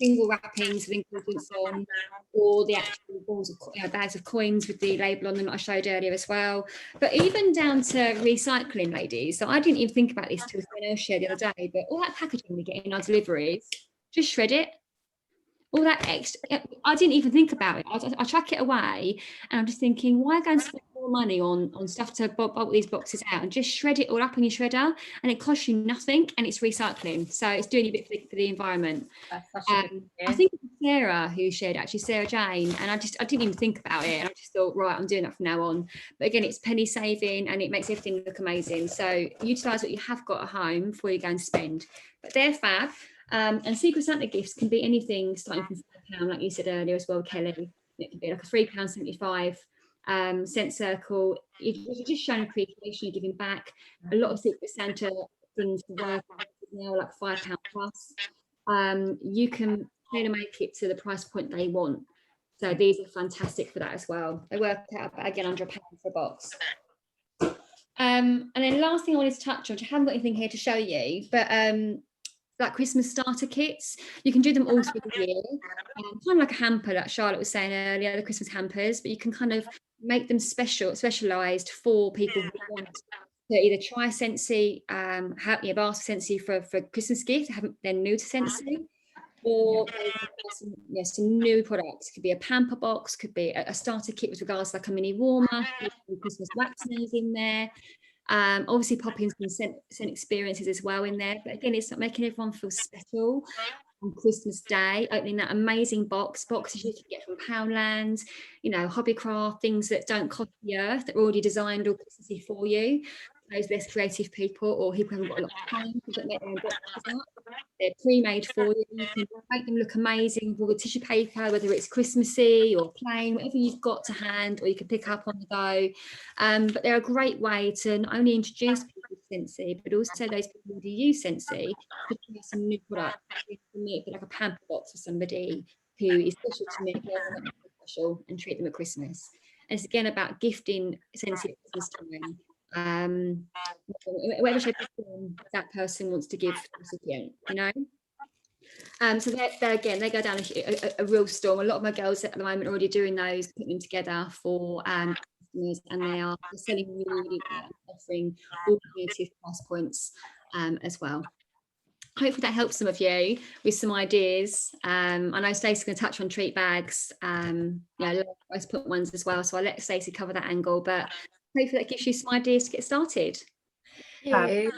Speaker 5: single wrappings with ingredients on, or the actual balls of bags of coins with the label on them that I showed earlier as well. But even down to recycling, ladies. So I didn't even think about this till someone else shared the other day, but all that packaging we get in our deliveries, just shred it. All that extra, I didn't even think about it. I chuck it away, and I'm just thinking, why go and spend more money on stuff to bulk these boxes out, and just shred it all up in your shredder, and it costs you nothing, and it's recycling, so it's doing a bit for the environment. I think it was Sarah who shared, actually, Sarah Jane, and I didn't even think about it, and I just thought, right, I'm doing that from now on. But again, it's penny saving, and it makes everything look amazing. So utilise what you have got at home before you go and spend. But they're fab. And Secret Santa gifts can be anything starting from £5, like you said earlier as well, Kelly. It can be like a £3.75 cent circle. You're just showing appreciation, you're giving back. A lot of Secret Santa things for work now, like £5 plus. You can tailor make it to the price point they want. So these are fantastic for that as well. They work out again under £1 for a box. And then last thing I wanted to touch on, which I haven't got anything here to show you, but like Christmas starter kits, you can do them all through the year, kind of like a hamper, like Charlotte was saying earlier, the Christmas hampers, but you can kind of make them specialised for people who want to either try Scentsy, have ask for Scentsy for Christmas gift, they're new to Scentsy, or some new products. Could be a pamper box, could be a starter kit with regards to like a mini warmer, Christmas waxes in there. Obviously popping some scent experiences as well in there, but again, it's not making everyone feel special on Christmas Day, opening that amazing boxes you can get from Poundland, Hobbycraft, things that don't cost the earth, that are already designed or Christmassy for you. Those less creative people, or people who haven't got a lot of time, don't make their own boxes up. They're pre-made for you. You can make them look amazing with tissue paper, whether it's Christmassy or plain, whatever you've got to hand, or you can pick up on the go. But they're a great way to not only introduce people to Scentsy, but also those people who already use Scentsy to try some new products. For me, it'd be like a pamper box for somebody who is special to me, special, and treat them at Christmas. And it's again about gifting Scentsy at Christmas time. Whatever shape that person wants to give the recipient, so they're again, they go down a real storm. A lot of my girls at the moment are already doing those, putting them together for customers, and they're selling really well, offering all creative price points as well. Hopefully that helps some of you with some ideas. I know Stacey's going to touch on treat bags, price point ones as well, so I'll let Stacey cover that angle, but hopefully that gives you some ideas to get started.
Speaker 3: Yeah.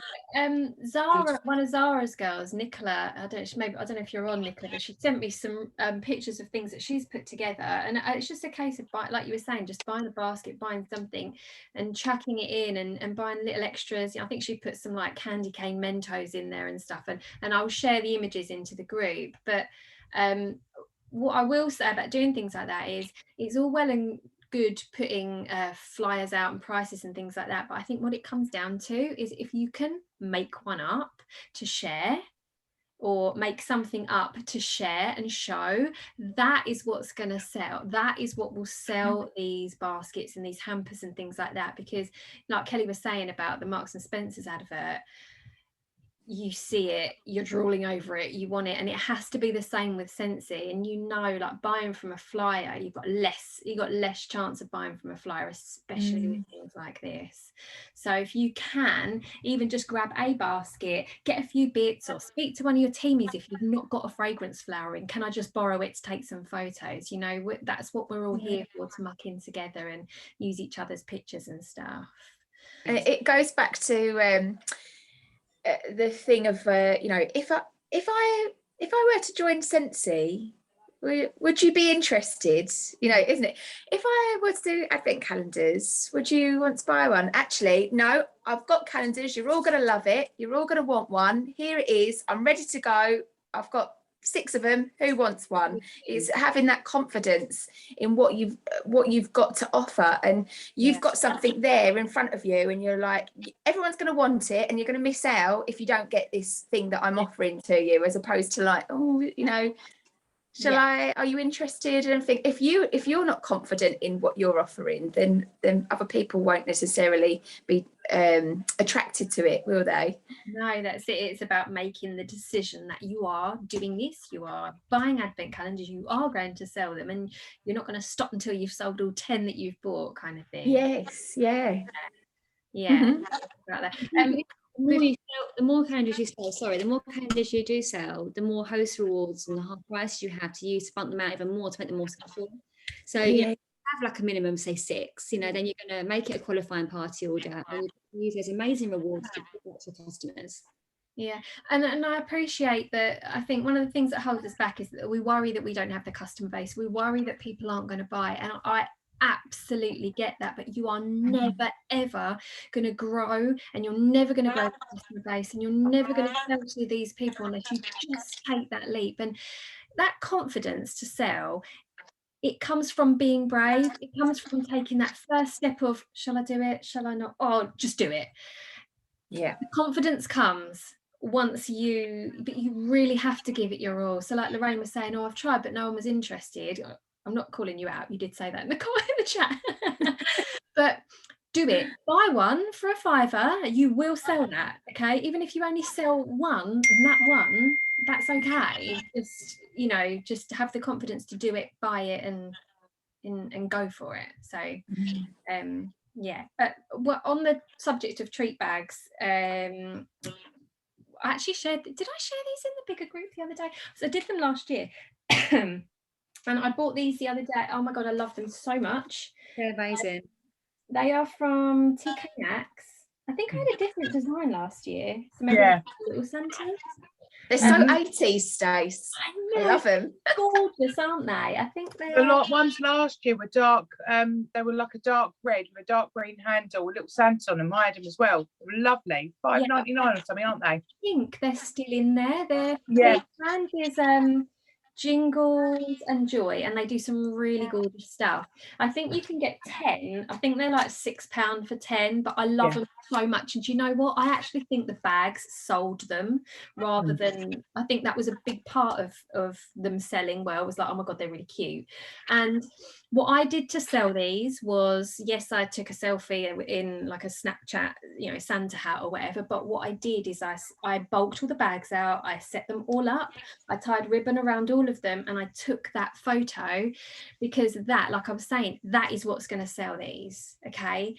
Speaker 1: Zara, one of Zara's girls, Nicola, I don't know if you're on, Nicola, but she sent me some pictures of things that she's put together, and it's just a case of like you were saying, just buying a basket, buying something and chucking it in, and buying little extras. I think she put some like candy cane Mentos in there and stuff, and I'll share the images into the group. But what I will say about doing things like that is it's all well and good putting flyers out and prices and things like that, but I think what it comes down to is if you can make one up to share, or make something up to share and show, that is what's going to sell. That is what will sell these baskets and these hampers and things like that. Because like Kelly was saying about the Marks and Spencer's advert, you see it, you're drooling over it, you want it, and it has to be the same with Scentsy. And like buying from a flyer, you've got less chance of buying from a flyer, especially with things like this. So if you can even just grab a basket, get a few bits, or speak to one of your teamies if you've not got a fragrance flower in, can I just borrow it to take some photos? That's what we're all here for, to muck in together and use each other's pictures and stuff.
Speaker 3: It goes back to the thing of if I were to join Scentsy, would you be interested? Isn't it? If I were to do advent calendars, would you want to buy one? Actually, no, I've got calendars. You're all going to love it. You're all going to want one. Here it is. I'm ready to go. I've got 6 of them. Who wants one? It's having that confidence in what you've got to offer, and you've got something there in front of you, and you're like, everyone's going to want it, and you're going to miss out if you don't get this thing that I'm offering to you, as opposed to like, are you interested? And think if you're not confident in what you're offering, then other people won't necessarily be attracted to it, will they?
Speaker 1: No, that's it. It's about making the decision that you are doing this, you are buying advent calendars, you are going to sell them, and you're not going to stop until you've sold all 10 that you've bought, kind of thing.
Speaker 3: Yes, yeah.
Speaker 1: About that.
Speaker 5: The more calendars you sell, the more calendars you do sell, the more host rewards and the half price you have to use to bump them out even more, to make them more successful. So have like a minimum, say 6, then you're going to make it a qualifying party order, and you use those amazing rewards to give that to customers.
Speaker 1: Yeah, and I appreciate that. I think one of the things that holds us back is that we worry that we don't have the customer base. We worry that people aren't going to buy, and I absolutely get that, but you are never ever going to grow, and you're never going to grow the customer base, and you're never going to sell to these people unless you just take that leap. And that confidence to sell, it comes from being brave. It comes from taking that first step of, shall I do it, shall I not? Oh, just do it.
Speaker 3: Yeah,
Speaker 1: the confidence comes once but you really have to give it your all. So like Lorraine was saying, I've tried but no one was interested. I'm not calling you out, you did say that in the chat. But do it. Buy one for a £5, you will sell that. Okay, even if you only sell one, and that's okay. Just have the confidence to do it, buy it, and go for it. So well, on the subject of treat bags, I actually did I share these in the bigger group the other day? So I did them last year. And I bought these the other day. Oh my god, I love them so much.
Speaker 5: They're amazing.
Speaker 1: They are from Tea Cognacs. I think I had a different design last year. So maybe little Santas.
Speaker 3: They're so 80s, Stace. I love them.
Speaker 1: Gorgeous, aren't they? I think they're
Speaker 4: a lot. Ones last year were dark. They were like a dark red with a dark green handle, with little Santa on them. I had them as well. They were lovely. £5.99 or something, aren't they?
Speaker 1: I think they're still in there. Their brand is Jingles and Joy, and they do some really gorgeous stuff. I think you can get 10. I think they're like £6 for 10, but I love them so much. And do you know what? I actually think the bags sold them rather than, I think that was a big part of them selling well, was like, oh my god, they're really cute. And what I did to sell these was, yes, I took a selfie in like a Snapchat, Santa hat or whatever, but what I did is I bulked all the bags out, I set them all up, I tied ribbon around all all of them and I took that photo, because that, like I was saying, that is what's going to sell these. Okay,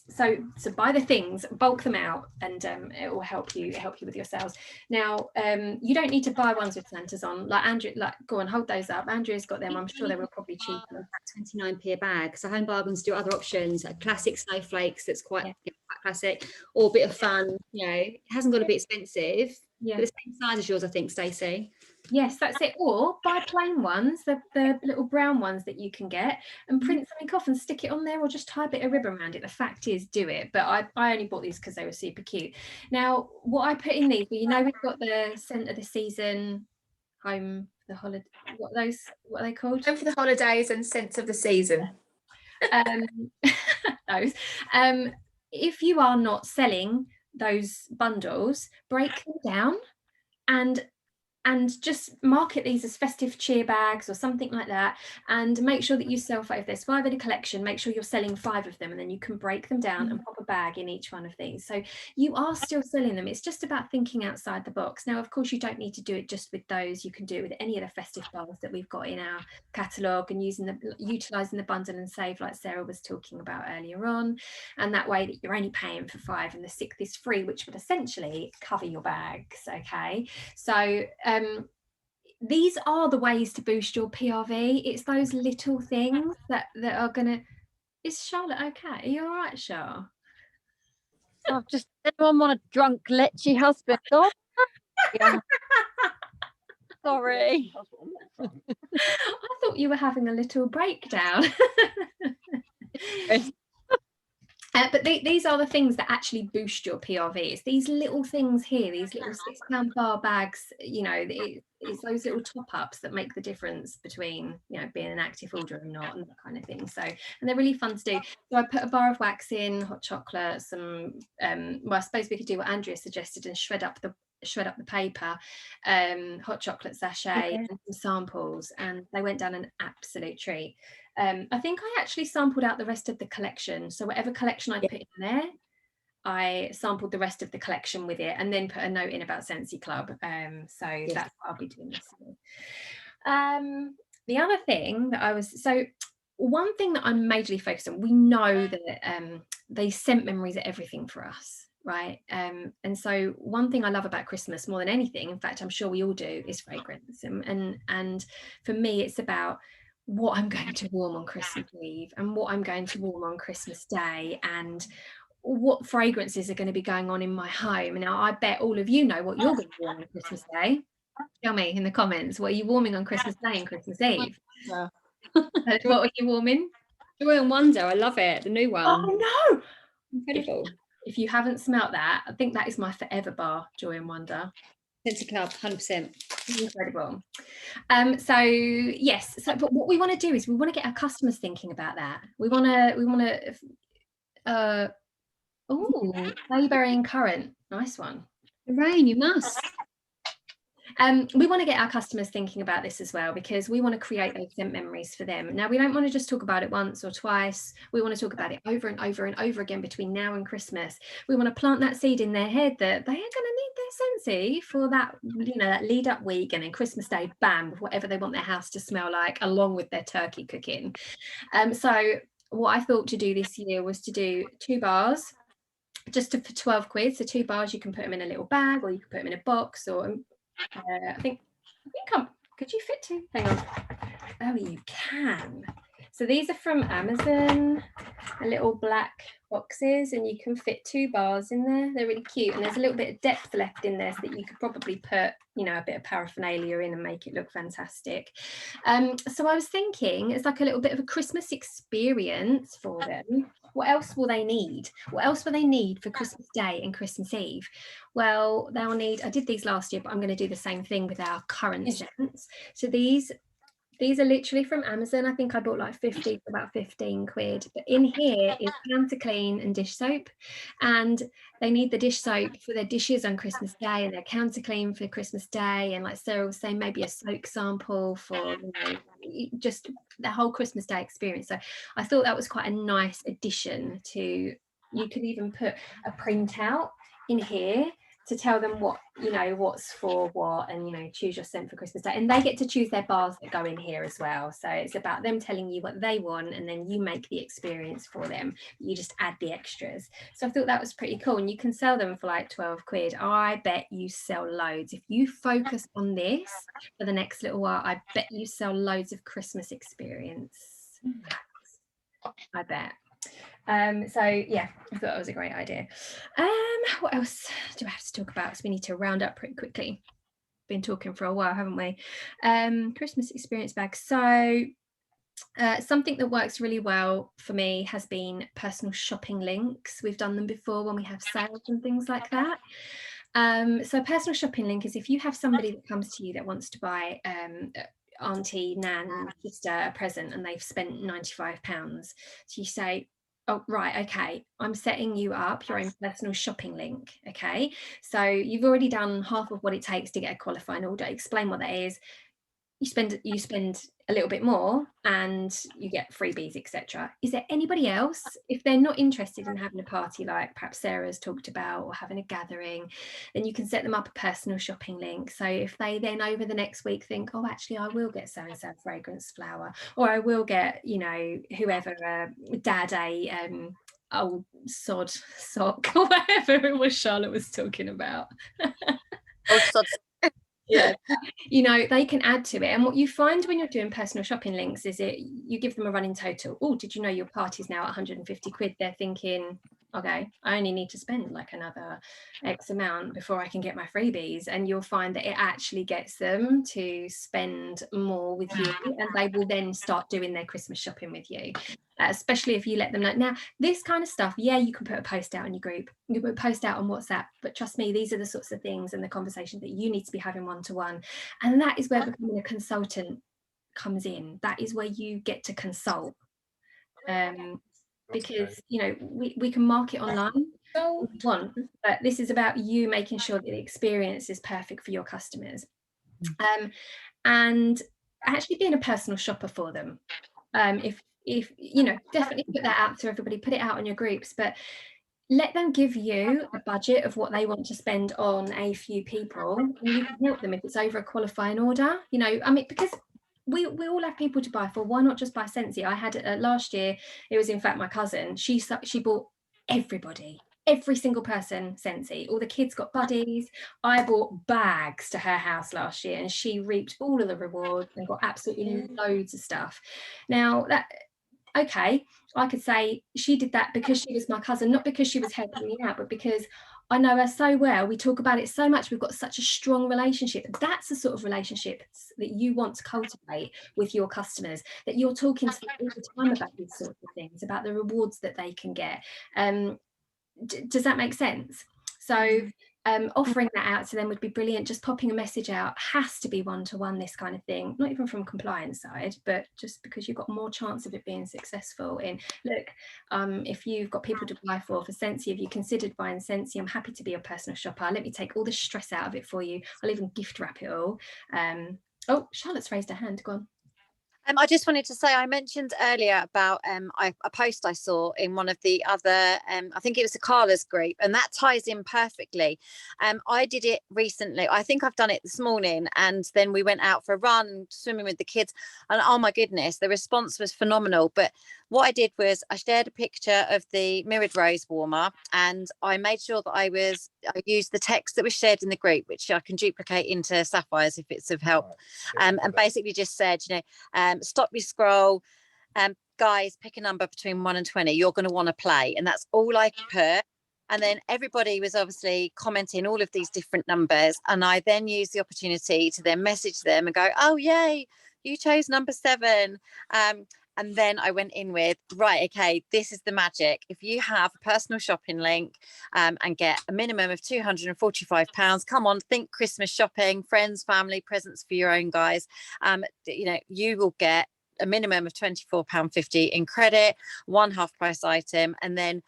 Speaker 1: so buy the things, bulk them out, and it will help you with your sales. Now you don't need to buy ones with Santas on, like Andrew, like go on, hold those up. Andrew's got them. I'm sure they were probably cheaper.
Speaker 5: 29p a bag. So Home Bargains do other options, like classic snowflakes that's quite classic, or a bit of fun. You know, it hasn't got to be expensive. Yeah, but the same size as yours, I think, Stacey.
Speaker 1: Yes, that's it. Or buy plain ones, the little brown ones that you can get, and print something off and stick it on there, or just tie a bit of ribbon around it. The fact is, do it. But I only bought these because they were super cute. Now, what I put in these, well, you know, we've got the scent of the season, home for the holiday. What are they called?
Speaker 3: Home for the holidays and scents of the season.
Speaker 1: Those. If you are not selling those bundles, break them down and just market these as festive cheer bags or something like that, and make sure that you sell 5. If there's 5 in a collection, make sure you're selling 5 of them, and then you can break them down and pop a bag in each one of these. So you are still selling them. It's just about thinking outside the box. Now, of course, you don't need to do it just with those. You can do it with any of the festive bars that we've got in our catalogue, and utilising the bundle and save, like Sarah was talking about earlier on, and that way that you're only paying for 5 and the 6th is free, which would essentially cover your bags. Okay, so these are the ways to boost your PRV. It's those little things that are gonna. Is Charlotte okay? Are you all right, Char?
Speaker 8: I've just anyone want a drunk lechy husband? Oh, yeah. Sorry.
Speaker 1: I thought you were having a little breakdown. But these are the things that actually boost your PRV. It's these little things here, these little £6 bar bags, you know, it's those little top-ups that make the difference between, you know, being an active order and not, and that kind of thing. So, and they're really fun to do. So I put a bar of wax in, hot chocolate, some, well, I suppose we could do what Andrea suggested and shred up the paper, hot chocolate sachet, and some samples, and they went down an absolute treat. I think I actually sampled out the rest of the collection, so whatever collection I put in there, I sampled the rest of the collection with it, and then put a note in about Scentsy Club. So that's what I'll be doing this year. The other thing that one thing that I'm majorly focused on, we know that these scent memories are everything for us, right? And so one thing I love about Christmas more than anything, in fact I'm sure we all do, is fragrance, and for me it's about what I'm going to warm on Christmas Eve and what I'm going to warm on Christmas Day, and what fragrances are going to be going on in my home. Now I bet all of you know what you're going to warm on Christmas Day. Tell me in the comments, what are you warming on Christmas Day and Christmas Eve? What are you warming?
Speaker 5: Joy and Wonder, I love it, the new one.
Speaker 1: Oh no,
Speaker 5: incredible.
Speaker 1: If you haven't smelt that, I think that is my forever bar, Joy and Wonder.
Speaker 5: Scentsy Club, 100%.
Speaker 1: Incredible. So yes, but what we want to do is we want to get our customers thinking about that. We want to Bayberry and Currant, nice one.
Speaker 5: Lorraine, you must.
Speaker 1: We want to get our customers thinking about this as well, because we want to create those scent memories for them. Now, we don't want to just talk about it once or twice. We want to talk about it over and over and over again between now and Christmas. We want to plant that seed in their head that they are going to need their Scentsy for that, you know, that lead up week, and then Christmas Day, bam, whatever they want their house to smell like, along with their turkey cooking. So what I thought to do this year was to do 2 bars, just for 12 quid. So 2 bars, you can put them in a little bag, or you can put them in a box, or could you fit 2? Hang on. Oh, you can. So these are from Amazon, the little black boxes, and you can fit 2 bars in there. They're really cute, and there's a little bit of depth left in there so that you could probably put, you know, a bit of paraphernalia in and make it look fantastic. So I was thinking it's like a little bit of a Christmas experience for them. What else will they need? What else will they need for Christmas Day and Christmas Eve? Well, they'll need, I did these last year, but I'm going to do the same thing with our current scents. So these are literally from Amazon. I think I bought like 50 for about 15 quid. But in here is Counterclean and dish soap. And they need the dish soap for their dishes on Christmas Day, and their Counterclean for Christmas Day. And like Sarah was saying, maybe a soak sample for, you know, just the whole Christmas Day experience. So I thought that was quite a nice addition to, you could even put a printout in here to tell them what, you know, what's for what, and, you know, choose your scent for Christmas Day. And they get to choose their bars that go in here as well. So it's about them telling you what they want, and then you make the experience for them. You just add the extras. So I thought that was pretty cool. And you can sell them for like 12 quid. I bet you sell loads. If you focus on this for the next little while, I bet you sell loads of Christmas experience. I bet. So yeah, I thought that was a great idea. What else do I have to talk about? So we need to round up pretty quickly. Been talking for a while, haven't we? Christmas experience bag. So something that works really well for me has been personal shopping links. We've done them before when we have sales and things like that. So a personal shopping link is if you have somebody that comes to you that wants to buy auntie, nan, sister a present, and they've spent £95. So you say, oh, right, okay, I'm setting you up your own personal shopping link. Okay, so you've already done half of what it takes to get a qualifying order. Explain what that is. You spend a little bit more and you get freebies, etc. Is there anybody else, if they're not interested in having a party like perhaps Sarah's talked about, or having a gathering, then you can set them up a personal shopping link. So if they then over the next week think, oh, actually I will get so and so fragrance flower, or I will get, you know, whoever, dad a old sod sock, or whatever it was Charlotte was talking about.
Speaker 2: Old sod.
Speaker 1: Yeah, you know, they can add to it. And what you find when you're doing personal shopping links is you give them a running total. Oh, did you know your party's now at 150 quid? They're thinking, okay, I only need to spend like another X amount before I can get my freebies. And you'll find that it actually gets them to spend more with you, and they will then start doing their Christmas shopping with you. Especially if you let them know. Now, this kind of stuff, yeah, you can put a post out on your group, you can put a post out on WhatsApp, but trust me, these are the sorts of things and the conversations that you need to be having one-to-one. And that is where becoming a consultant comes in. That is where you get to consult. Because, you know, we can market online if we want, but this is about you making sure that the experience is perfect for your customers. And actually being a personal shopper for them. If you know, definitely put that out to everybody, put it out on your groups, but let them give you a budget of what they want to spend on a few people, and you can help them if it's over a qualifying order. You know, I mean, because we all have people to buy for. Why not just buy Scentsy? I had last year, it was in fact my cousin, she bought every single person Scentsy. All the kids got buddies. I bought bags to her house last year, and she reaped all of the rewards and got absolutely loads of stuff. Now that, okay, I could say she did that because she was my cousin, not because she was helping me out, but because I know her so well. We talk about it so much. We've got such a strong relationship. That's the sort of relationships that you want to cultivate with your customers, that you're talking to them all the time about these sorts of things, about the rewards that they can get. Does that make sense? So offering that out to them would be brilliant. Just popping a message out has to be one-to-one, this kind of thing, not even from compliance side, but just because you've got more chance of it being successful. In look, if you've got people to buy for Scentsy, if you considered buying Scentsy, I'm happy to be your personal shopper. Let me take all the stress out of it for you. I'll even gift wrap it all. Oh, Charlotte's raised her hand. Go on.
Speaker 2: I just wanted to say, I mentioned earlier about a post I saw in one of the other, I think it was the Carla's group, and that ties in perfectly. I did it recently. I think I've done it this morning, and then we went out for a run, swimming with the kids, and oh my goodness, the response was phenomenal. But what I did was I shared a picture of the mirrored rose warmer, and I made sure that I used the text that was shared in the group, which I can duplicate into Sapphires if it's of help, and basically just said, you know, stop your scroll, guys, pick a number between 1 and 20 you're going to want to play, and that's all I put. And then everybody was obviously commenting all of these different numbers, and I then used the opportunity to then message them and go, oh yay, you chose number 7. And then I went in with, right, okay, this is the magic. If you have a personal shopping link and get a minimum of £245, come on, think Christmas shopping, friends, family, presents for your own guys. You know, you will get
Speaker 9: a minimum of £24.50 in credit, one half price item, and then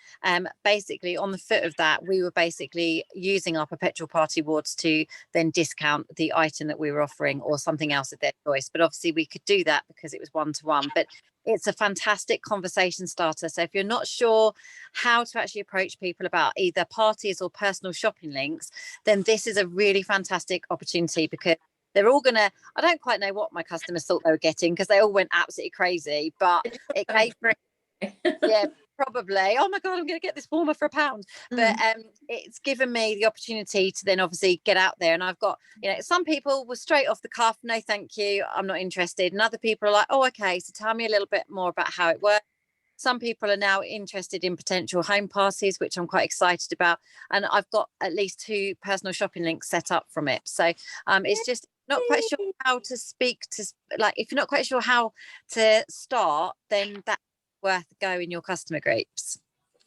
Speaker 9: basically on the foot of that, we were basically using our perpetual party awards to then discount the item that we were offering or something else of their choice. But obviously we could do that because it was one-to-one. But it's a fantastic conversation starter. So if you're not sure how to actually approach people about either parties or personal shopping links, then this is a really fantastic opportunity, because they're all gonna, I don't quite know what my customers thought they were getting, because they all went absolutely crazy, but it gave, yeah, probably, oh my god, I'm gonna get this warmer for £1. But it's given me the opportunity to then obviously get out there. And I've got, you know, some people were straight off the cuff, no thank you, I'm not interested, and other people are like, oh okay, so tell me a little bit more about how it works. Some people are now interested in potential home parties, which I'm quite excited about, and I've got at least 2 personal shopping links set up from it. So it's just not quite sure how to speak to, like, if you're not quite sure how to start, then that's worth a go in your customer groups.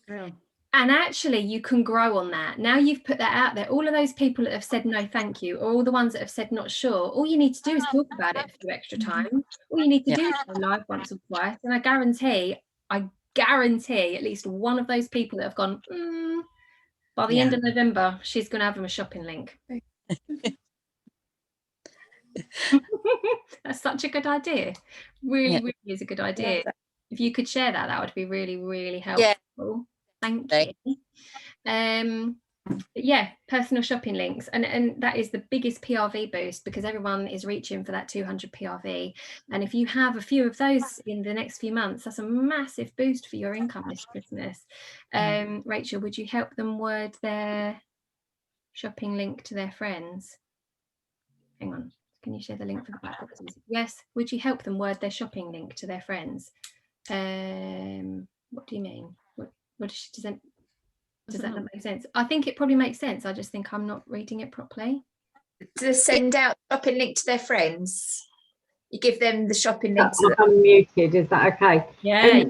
Speaker 1: And actually you can grow on that. Now you've put that out there, all of those people that have said no thank you, or all the ones that have said not sure, all you need to do is talk about it for extra time. All you need to do is go live once or twice, and I guarantee at least one of those people that have gone by the end of November, she's going to have them a shopping link. That's such a good idea. Really is a good idea. If you could share that, that would be really, really helpful. Thank you. But yeah, personal shopping links, and that is the biggest PRV boost, because everyone is reaching for that 200 PRV, and if you have a few of those in the next few months, that's a massive boost for your income this Christmas. Rachel, would you help them word their shopping link to their friends? Hang on, can you share the link for the black boxes? Yes, would you help them word their shopping link to their friends? What do you mean? What does that not make sense? I think it probably makes sense. I just think I'm not reading it properly.
Speaker 3: To send out shopping link to their friends. You give them the shopping link.
Speaker 10: Unmuted, is that okay?
Speaker 1: Yeah.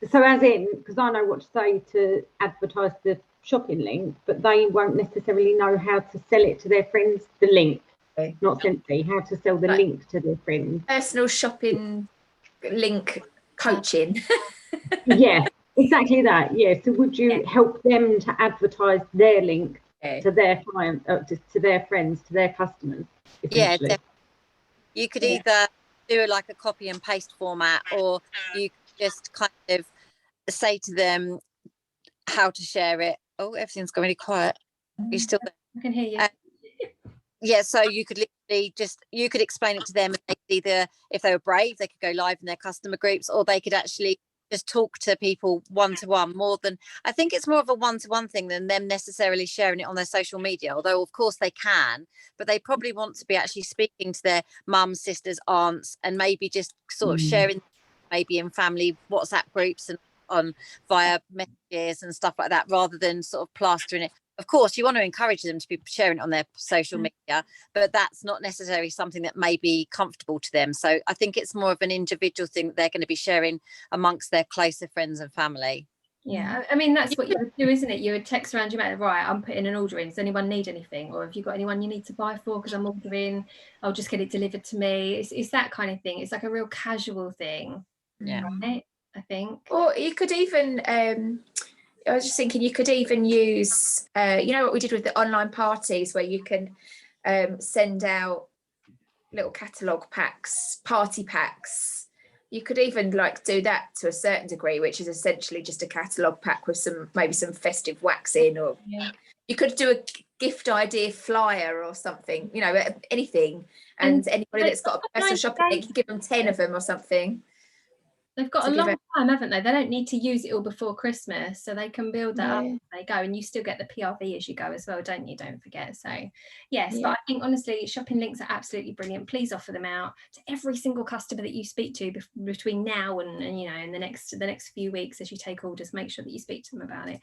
Speaker 10: So as in, because I know what to say to advertise the shopping link, but they won't necessarily know how to sell it to their friends, the link, not simply how to sell the link to their friends.
Speaker 3: Personal shopping link coaching.
Speaker 10: Yeah. Exactly that, yeah. So would you help them to advertise their link to their client, to their friends, to their customers?
Speaker 9: Yeah, definitely. You could either do like a copy and paste format, or you could just kind of say to them how to share it. Oh, everything's going really quiet. Are you still there?
Speaker 1: I can hear you.
Speaker 9: Yeah, so you could literally you could explain it to them, and they could either, if they were brave, they could go live in their customer groups, or they could actually just talk to people one-to-one. More than, I think it's more of a one-to-one thing than them necessarily sharing it on their social media, although of course they can, but they probably want to be actually speaking to their mums, sisters, aunts, and maybe just sort of sharing maybe in family WhatsApp groups and on via messages and stuff like that, rather than sort of plastering it. Of course, you want to encourage them to be sharing it on their social media, but that's not necessarily something that may be comfortable to them. So I think it's more of an individual thing that they're going to be sharing amongst their closer friends and family.
Speaker 1: Yeah, I mean, that's what you would do, isn't it? You would text around your mate, right, I'm putting an order in. Does anyone need anything? Or have you got anyone you need to buy for? Because I'm ordering, I'll just get it delivered to me. It's that kind of thing. It's like a real casual thing.
Speaker 9: Yeah.
Speaker 1: Right? I think.
Speaker 3: Or you could even, I was just thinking, you could even use, you know what we did with the online parties, where you can send out little catalogue packs, party packs. You could even like do that to a certain degree, which is essentially just a catalogue pack with maybe some festive waxing, or you could do a gift idea flyer or something, you know, anything. And anybody that's got a personal shopping link, you give them 10 of them or something.
Speaker 1: They've got a long time, haven't they? They don't need to use it all before Christmas, so they can build that up as they go, and you still get the PRV as you go as well, don't you? Don't forget. So yes, but I think honestly, shopping links are absolutely brilliant. Please offer them out to every single customer that you speak to between now and you know, in the next few weeks as you take orders. Make sure that you speak to them about it.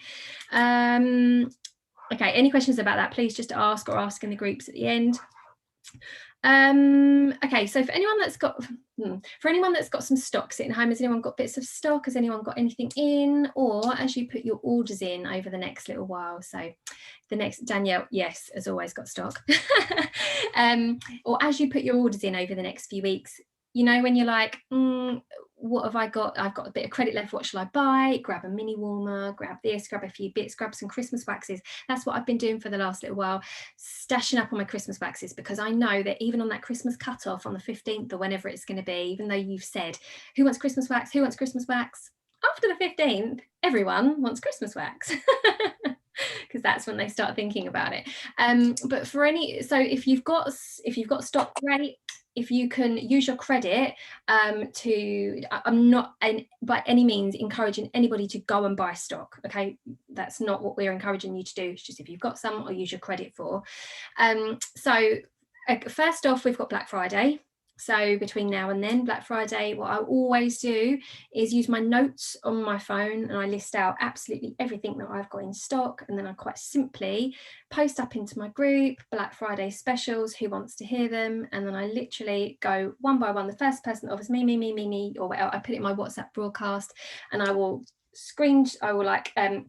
Speaker 1: Okay, any questions about that, please just ask, or ask in the groups at the end. Okay, so for anyone that's got some stock sitting home, has anyone got bits of stock? Has anyone got anything in? Or as you put your orders in over the next little while, so the next, Danielle, yes, has always got stock. Or as you put your orders in over the next few weeks, you know, when you're like, what have I got? I've got a bit of credit left. What shall I buy? Grab a mini warmer, grab this, grab a few bits, grab some Christmas waxes. That's what I've been doing for the last little while, stashing up on my Christmas waxes, because I know that even on that Christmas cutoff on the 15th or whenever it's going to be, even though you've said, who wants Christmas wax? Who wants Christmas wax? After the 15th, everyone wants Christmas wax. Because that's when they start thinking about it. But for any, so if you've got stock, great. If you can use your credit I'm not by any means encouraging anybody to go and buy stock. Okay, that's not what we're encouraging you to do. It's just if you've got some, or use your credit for. So first off, we've got Black Friday. So between now and then, Black Friday, what I always do is use my notes on my phone, and I list out absolutely everything that I've got in stock, and then I quite simply post up into my group, Black Friday specials, who wants to hear them, and then I literally go one by one. The first person that offers me, or I put it in my WhatsApp broadcast, and I will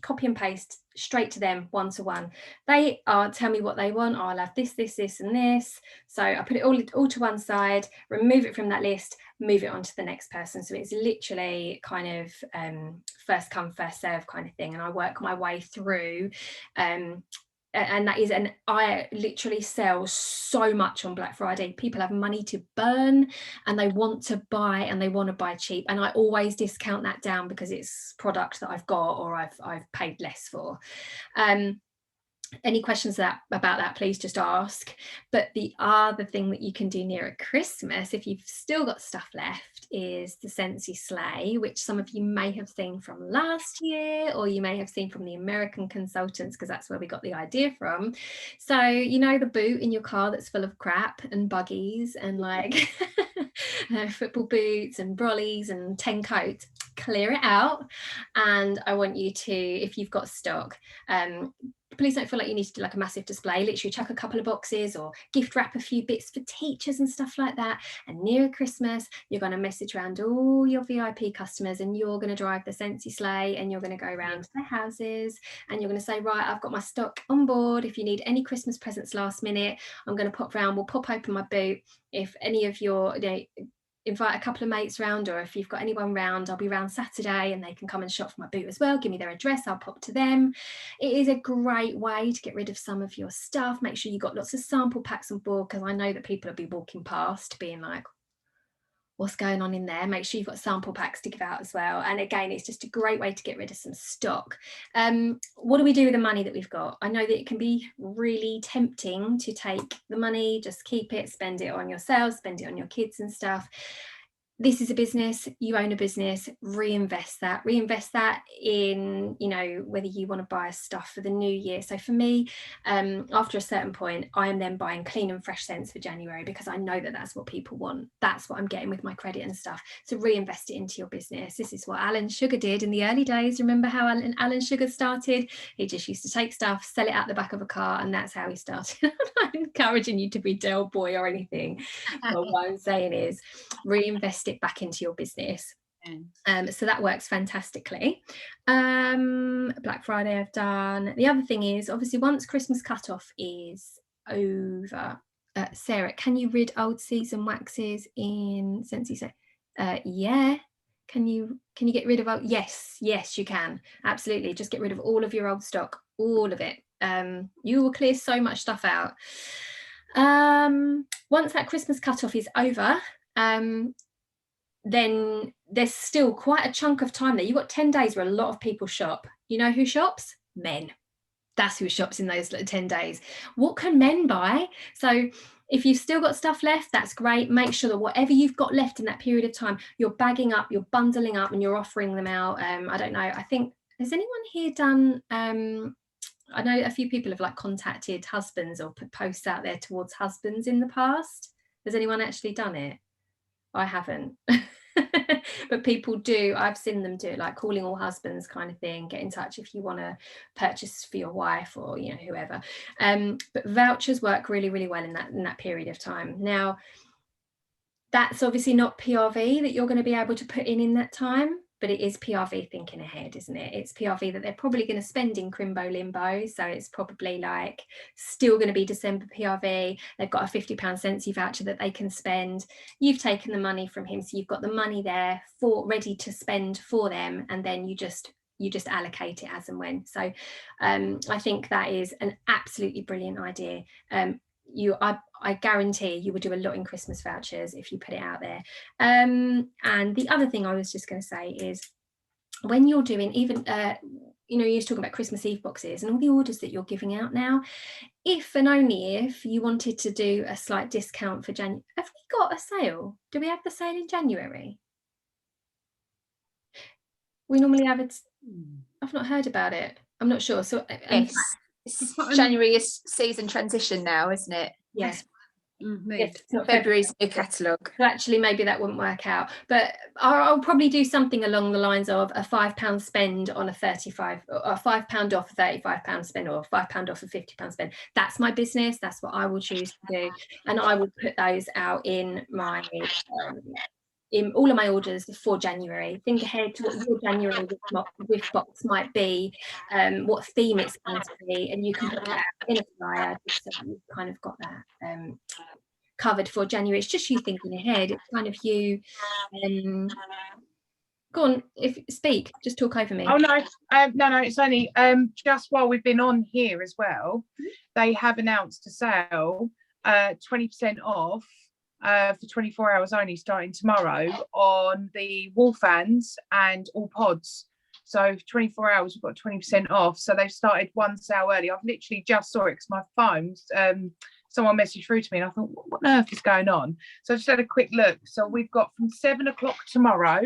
Speaker 1: copy and paste straight to them, one to one. They tell me what they want. I'll have this, and this. So I put it all to one side, remove it from that list, move it on to the next person. So it's literally kind of first come, first serve kind of thing. And I work my way through. And I literally sell so much on Black Friday. People have money to burn, and they want to buy, and they want to buy cheap. And I always discount that down because it's product that I've got, or I've paid less for. Any questions about that, please just ask. But the other thing that you can do near at Christmas, if you've still got stuff left, is the Scentsy Sleigh, which some of you may have seen from last year, or you may have seen from the American consultants, because that's where we got the idea from. So, you know, the boot in your car that's full of crap and buggies and like football boots and brollies and 10 coats, clear it out. And I want you to, if you've got stock, please don't feel like you need to do like a massive display. Literally chuck a couple of boxes or gift wrap a few bits for teachers and stuff like that. And near Christmas, you're going to message around all your VIP customers, and you're going to drive the Scentsy Sleigh, and you're going to go around to their houses, and you're going to say, right, I've got my stock on board. If you need any Christmas presents last minute, I'm going to pop round. We'll pop open my boot. If any of your, invite a couple of mates round, or if you've got anyone round, I'll be round Saturday and they can come and shop for my boot as well. Give me their address, I'll pop to them. It is a great way to get rid of some of your stuff. Make sure you've got lots of sample packs on board, because I know that people will be walking past being like, what's going on in there? Make sure you've got sample packs to give out as well. And again, it's just a great way to get rid of some stock. What do we do with the money that we've got? I know that it can be really tempting to take the money, just keep it, spend it on yourselves, spend it on your kids and stuff. This is a business, you own a business, reinvest that in, you know, whether you want to buy stuff for the new year. So for me, after a certain point, I am then buying clean and fresh scents for January, because I know that that's what people want. That's what I'm getting with my credit and stuff. So reinvest it into your business. This is what Alan Sugar did in the early days. Remember how Alan Sugar started? He just used to take stuff, sell it out the back of a car, and that's how he started. I'm not encouraging you to be Del Boy or anything. But what I'm saying is reinvest it back into your business. So that works fantastically. Black Friday I've done. The other thing is, obviously, once Christmas cutoff is over, Sarah, can you rid old season waxes in Scentsy? Yeah. Can you get rid of old? Yes, you can. Absolutely. Just get rid of all of your old stock, all of it. You will clear so much stuff out. Once that Christmas cutoff is over, then there's still quite a chunk of time there. You've got 10 days where a lot of people shop. You know who shops? Men. That's who shops in those 10 days. What can men buy? So if you've still got stuff left, that's great. Make sure that whatever you've got left in that period of time, you're bagging up, you're bundling up, and you're offering them out. I don't know. I think, has anyone here done, I know a few people have like contacted husbands or put posts out there towards husbands in the past. Has anyone actually done it? I haven't. But people do. I've seen them do it, like calling all husbands kind of thing. Get in touch if you want to purchase for your wife, or, you know, whoever. But vouchers work really, really well in that period of time. Now, that's obviously not PRV that you're going to be able to put in that time, but it is PRV thinking ahead, isn't it? It's PRV that they're probably going to spend in Crimbo Limbo, so it's probably like still going to be December PRV. They've got a £50 Sensi voucher that they can spend. You've taken the money from him, so you've got the money there for ready to spend for them, and then you just allocate it as and when. So I think that is an absolutely brilliant idea. I guarantee you would do a lot in Christmas vouchers if you put it out there. And the other thing I was just going to say is, when you're doing even you know, you're talking about Christmas Eve boxes and all the orders that you're giving out now, if and only if you wanted to do a slight discount for January. Have we got a sale? Do we have the sale in January? We normally have it. I've not heard about it. I'm not sure. So
Speaker 3: Yes, January is season transition now, isn't it?
Speaker 1: Yes.
Speaker 5: Moved.
Speaker 3: February's new catalogue.
Speaker 1: So actually, maybe that wouldn't work out. But I'll probably do something along the lines of a £5 spend on a 35, or a £5 off a £35 spend, or £5 off a £50 spend. That's my business. That's what I will choose to do, and I will put those out in my. In all of my orders for January. Think ahead to what your January with box might be, what theme it's going to be, and you can put that in a flyer just so you've kind of got that covered for January. It's just you thinking ahead. It's kind of you. Go on, speak. Just talk over me.
Speaker 4: Oh no, no. It's only just while we've been on here as well. They have announced a sale, 20% off. For 24 hours only, starting tomorrow, on the wall fans and all pods. So for 24 hours we've got 20% off. So they've started one sale early. I've literally just saw it because my phone's someone messaged through to me and I thought, what on earth is going on? So I just had a quick look. So we've got from 7 o'clock tomorrow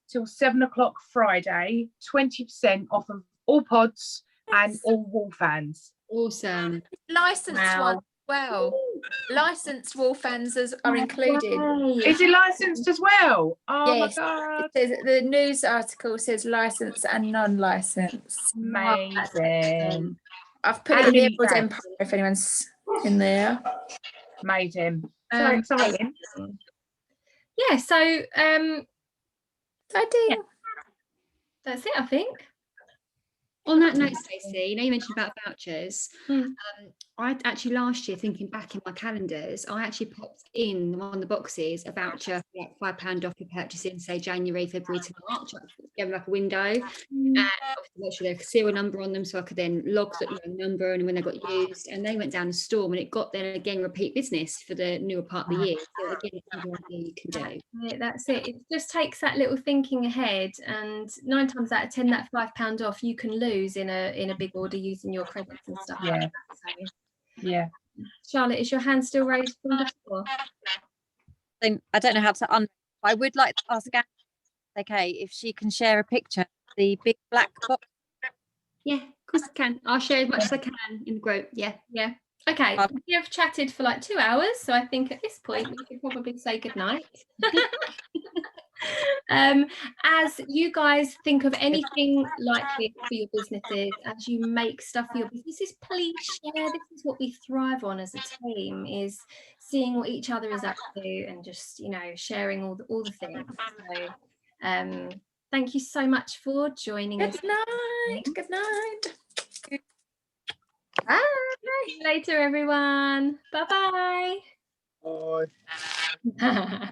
Speaker 4: till 7 o'clock Friday, 20% off of all pods and all wall fans.
Speaker 5: Awesome.
Speaker 3: Licensed one. Well, licensed wall fans are included.
Speaker 4: Is it licensed as well? Oh
Speaker 3: yes.
Speaker 4: my god!
Speaker 3: It says, the news article says licensed and non-licensed.
Speaker 4: Amazing.
Speaker 3: I've put it in the Emerald Empire if anyone's in there.
Speaker 4: Amazing.
Speaker 1: Yeah. So
Speaker 3: yeah,
Speaker 1: that's it, I think.
Speaker 5: On that note, Stacey, you know, you mentioned about vouchers. I actually last year, thinking back in my calendars, I actually popped in one of the boxes a voucher for like £5 off your purchase in, say, January, February to March, give like a window, and obviously make sure they have a serial number on them so I could then log the number and when they got used, and they went down a storm, and it got then again repeat business for the newer part of the year. So again, it's another idea you can do.
Speaker 1: Yeah, that's it. It just takes that little thinking ahead, and 9 times out of 10, that £5 off you can lose in a big order using your credits and stuff.
Speaker 4: Yeah.
Speaker 1: Like that. So,
Speaker 4: yeah.
Speaker 1: Charlotte, is your hand still raised from before?
Speaker 9: I don't know how to I would like to ask Anne, okay, if she can share a picture of the big black box.
Speaker 5: Yeah, of course I can. I'll share as much as I can in the group. Yeah.
Speaker 1: Okay, we have chatted for like 2 hours, so I think at this point we could probably say goodnight. As you guys think of anything like this for your businesses, as you make stuff for your businesses, please share. This is what we thrive on as a team, is seeing what each other is up to and just, you know, sharing all the things. So thank you so much for joining us.
Speaker 3: Good night. Good night.
Speaker 1: Bye. See you later, everyone. Bye-bye.
Speaker 4: Bye.
Speaker 1: Bye.